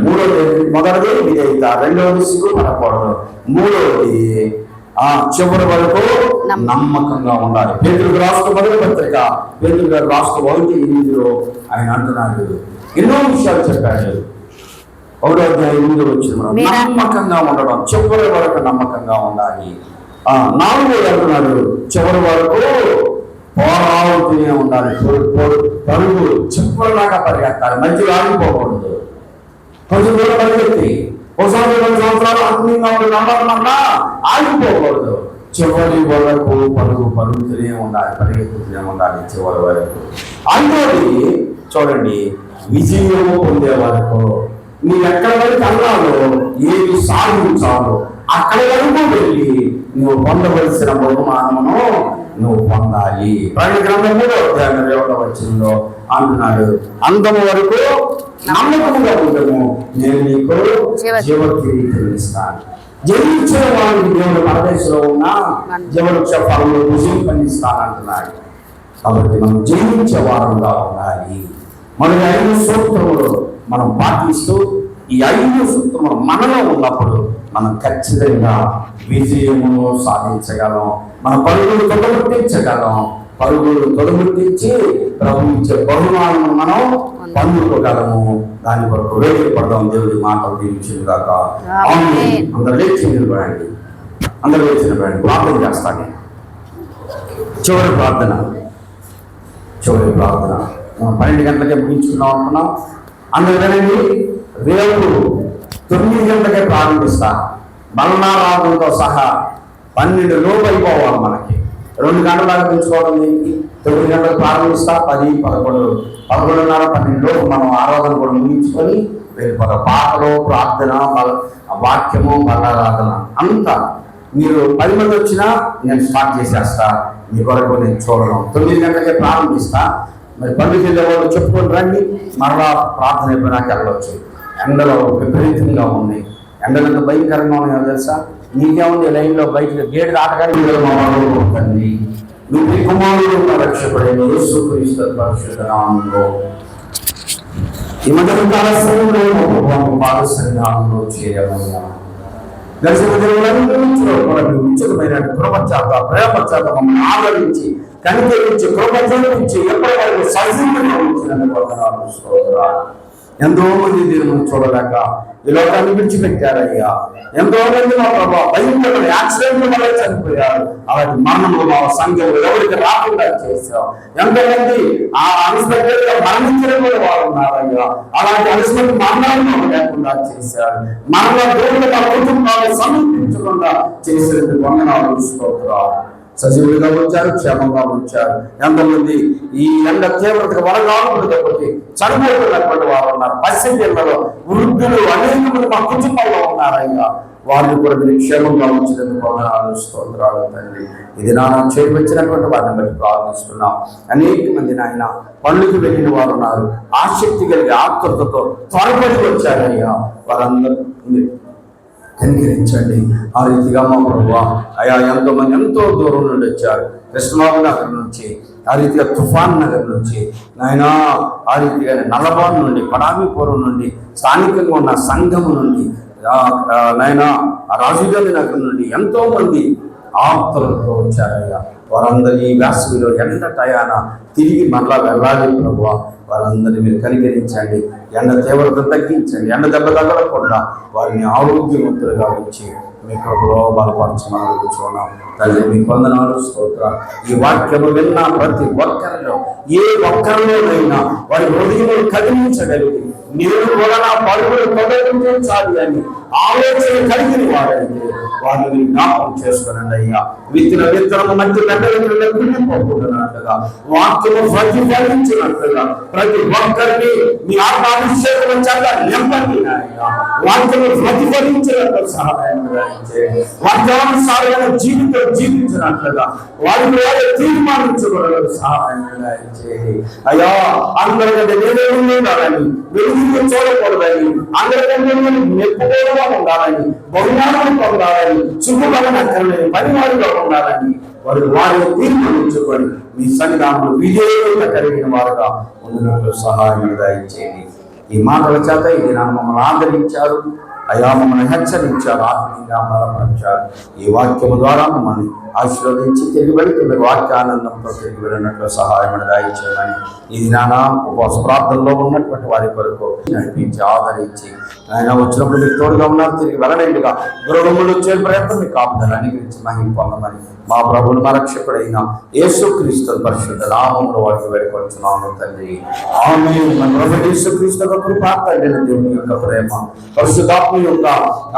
మొదటిది విధేయత, రెండవది సిగ్గుపడకూడదు, మూడవది చివరి వరకు నమ్మకంగా ఉండాలి. పేతురుకు రాష్ట్ర మొదటి పత్రిక, పేతురు గారు రాష్ట్ర 1:8 ఆయన అంటున్నాడు, ఎన్నో విషయాలు చెప్పాడు. 1:8 వచ్చిన నమ్మకంగా ఉండడం, చివరి వరకు నమ్మకంగా ఉండాలి. 4 అంటున్నాడు, చివరి వరకు పోరాడుతూనే ఉండాలి. పరుగు చివరిలాగా పరిగెత్తాలి, మధ్యలో ఆగిపోకూడదు. కొంచెం దూరం పరిగెత్తి ఒకసారి 2 సంవత్సరాలు ఆత్మీయంగా నమ్మకమన్నా ఆగిపోకూడదు. చివరి వరకు పరుగుతూనే ఉండాలి, పరిగెత్తుతూనే ఉండాలి చివరి వరకు. అందులోని చూడండి, విజయము పొందే వరకు నీ ఎక్కడ వరకు అన్నాలో ఏది సాధించాలో అక్కడ వరకు వెళ్ళి నువ్వు పొందవలసిన బహుమానమును నువ్వు పొందాలి. ప్రకటన గ్రంథం 3:7 వచనంలో అంటున్నాడు, అందము వరకు నమ్మకముగా ఉండము, నేను నీకు జీవ కిరీటం ఇస్తాను. జయించిన వాడిని దేవుడు పరదేశంలో ఉన్న జీవవృక్ష ఫలములు భుజింపనిస్తాను అంటున్నాడు. కాబట్టి మనం జయించే వారంగా ఉండాలి. మన 5 సూత్రములు మనం పాటిస్తూ ఈ 5 సూత్రములు మనలో ఉన్నప్పుడు మనం ఖచ్చితంగా విజయమును సాధించగలం. మన పరుగులు తొలగించి ప్రభు ఇచ్చే బహుమానము మనం పొందుకోగలము. దాని కొరకు వేగిపడదాం. దేవుడి మాటలు దీవించుగాక. అందరూ లేచి నిలబడండి. ప్రార్థన చేస్తాను. చివరి ప్రార్థన మనం 12 గంటలకే ముగించుకున్నాం అనుకున్నాం. అందుకనండి రేపు 9 గంటలకే ప్రారంభిస్తా. బలనారాధనతో సహా 12 లోపు అయిపోవాలి. మనకి 2 గంటల దాకా పెంచుకోవడం దీనికి 9 గంటలకు ప్రారంభిస్తా. 10, 11, 11:30, 12 లోపు మనం ఆరాధన కూడా ముగించుకొని వెళ్ళిపోతాం. పాటలు, ప్రార్థన, వాక్యము, బలారాధన అంతా మీరు 10 మంది వచ్చినా నేను స్టార్ట్ చేసేస్తా. మీ కొరకు నేను చూడడం 9 గంటలకే ప్రారంభిస్తా. మరి పండుగ వాళ్ళు చెప్పుకొని రండి. మరలా ప్రార్థన అయిపోయినాక వెళ్ళవచ్చు. ఎండలో విపరీతంగా ఉన్నాయి. ఎండలు ఎంత భయంకరంగా ఉన్నాయో తెలుసా? నీకేముంది లైన్లో బయట గేటు దాటగానే తండ్రి మీ కుమారుడు రక్షపడేది యేసుక్రీస్తు పరిశుద్ధ నామములో ఈ మధ్యకాల సమయంలో పాదసన్నిధానంలో చేరమయ్యా. దర్శన ఉచితమైన కృపచేత ప్రేమ చేత మమ్మల్ని ఆదరించి కనికరించి కృప చూపించి ఎప్పటి వరకు సజీవంగా ఉంచినందుకు స్తోత్రాలు. ఎంతో మంది దీనిని చూడలేక ఈ లోకాన్ని విడిచిపెట్టారయ్యా. ఎంతో మంది మా ప్రభావ భయంకరమైన యాక్సిడెంట్ల వల్ల చనిపోయారు. అలాంటి మరణంలో మా సంఘంలో ఎవరికి రాకుండా చేశాం. ఎంతో మంది ఆ అన్ఎక్స్పెక్టెడ్ గా మరణించిన కూడా వారు ఉన్నారయ్యా. అలాంటి అన్ఎక్స్పెక్టెడ్ మరణాలను లేకుండా చేశారు. మరణ దేవుడు మా కుటుంబాన్ని సమర్పించకుండా చేసేందుకు వందనాలు స్తోత్రాలు. సజీవులుగా ఉంచారు, క్షేమంగా ఉంచారు. ఎంతమంది ఈ ఎండ తీవ్రతకు వరగాలుపడి చనిపోతున్నటువంటి వారు ఉన్నారు. పసిపిల్లలు, వృద్ధులు అనేక మంది మా కుటుంబంలో ఉన్నారయ్యా. వారిని కూడా మీరు క్షేమంగా ఉంచినందుకు వందనాలు స్తోత్రాలు తండ్రి. ఇది నా చేయించినటువంటి వారిని బట్టి ప్రార్థిస్తున్నాం. అనేక మంది నాయన పనులకు వెళ్ళిన వారు ఉన్నారు. ఆసక్తి కలిగి ఆత్రుతతో త్వరపడి వచ్చారయ్యా. వారందరూ కనికరించండి. ఆ రీతిగా మా ప్రభువా అయా ఎంతో మంది ఎంతో దూరం నుండి వచ్చారు. కృష్ణబాబు నగర్ నుంచి, ఆ రీతిగా తుఫాన్ నగర్ నుంచి, నాయనా ఆ రీతిగా నల్లబాన్ నుండి, పడామిపురం నుండి, స్థానికంగా ఉన్న సంఘము నుండి, నాయనా రాజుగారి నగర్ నుండి ఎంతో మంది ఆప్తులతో వచ్చారయ్యా. వారందరి ఈ వేసవిలో ఎండ టయాన తిరిగి మరలా వెళ్ళాలి ప్రభువా. వారందరినీ మీరు కనికరించండి. ఎండ తీవ్రత తగ్గించండి. ఎండ దెబ్బ తగలకుండా వారిని ఆరోగ్యవంతులుగా ఉంచి మీ కృపలో బలపరచమని అడుగుతున్నాం తల్లి. మీ వందనాలు, స్తోత్రాలు. ఈ వాక్యము విన్న ప్రతి ఒక్కరిలో ఏ ఒక్కరిలోనైనా వారి హృదయములు కదిలించగలిగి నేను కూడా నా పరుగులు తొలగించాలి అని ఆలోచన కలిగిన వారైతే వారిని మీరు జ్ఞాపకం చేసుకునండి అయ్యా. విత్తనము మంచి గడ్డల కుళ్ళిపోకుండానట్లుగా వాక్యము ప్రతిఫలించినట్లుగా ప్రతి ఒక్కరిని మీ ఆత్మాభిషేకం చేత నింపండి అయ్యా. వాక్యము ప్రతిఫలించినట్లు సహాయం చేయండి. వాక్యానుసారమైన జీవితం జీవించినట్లుగా వారిని వారే తీర్మానించగలరు సహాయం చేయండి అయ్యా. అందరికంటే నేనే ఉండాలని, వెలుగు చూడకూడదని, అందరికంటే నేను మెప్పుకోవడం ఉండాలని, బహుమానం పొందాలని, శుభకరమైన పనివారిగా ఉండాలని వారిని తీర్మానించుకొని మీ సన్నిధానంలో విజేత కలిగిన వారుగా ఉన్నట్లు సహాయం దయచేయండి. ఈ మాటల చేత ఇది మమ్మల్ని ఆదరించారు అయ్యా, మమ్మల్ని హెచ్చరించారు, ఆత్మీయంగా బలపరిచారు. ఈ వాక్యము ద్వారా మమ్మల్ని ఆశీర్వదించి తిరిగి వెళుతున్న వాక్యానందంతో తిరిగి వెళ్ళినట్లు సహాయం దయచేయమని ఇది ఉపవాస ప్రార్థనలో ఉన్నటువంటి వారి కొరకు నడిపించి ఆదరించి ఆయన వచ్చినప్పుడు మీకు తోడుగా ఉన్నారు. తిరిగి వెళ్ళలేండిగా గృహములు వచ్చే ప్రయత్నం మీ కాపుదలని గురించి మహిమ పొందమని మా ప్రభువును మా రక్షకుడైన యేసుక్రీస్తు పరిశుద్ధ నామములో వారికి వేడుకొంచున్నాము తండ్రి. ఆమేన్. మన ప్రభువు యేసుక్రీస్తు యొక్క కృప, తండ్రి దేవుని యొక్క ప్రేమ, పరిశుద్ధాత్మ యొక్క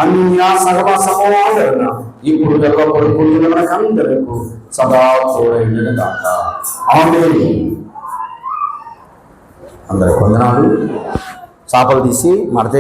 అన్య సహవాసమోదరణ ఇప్పుడు ఎల్లప్పుడూ మనకందరకు సదా తోడైన గాక. ఆమేన్. అందరికి వందనాలు. చాపలు తీసి మడత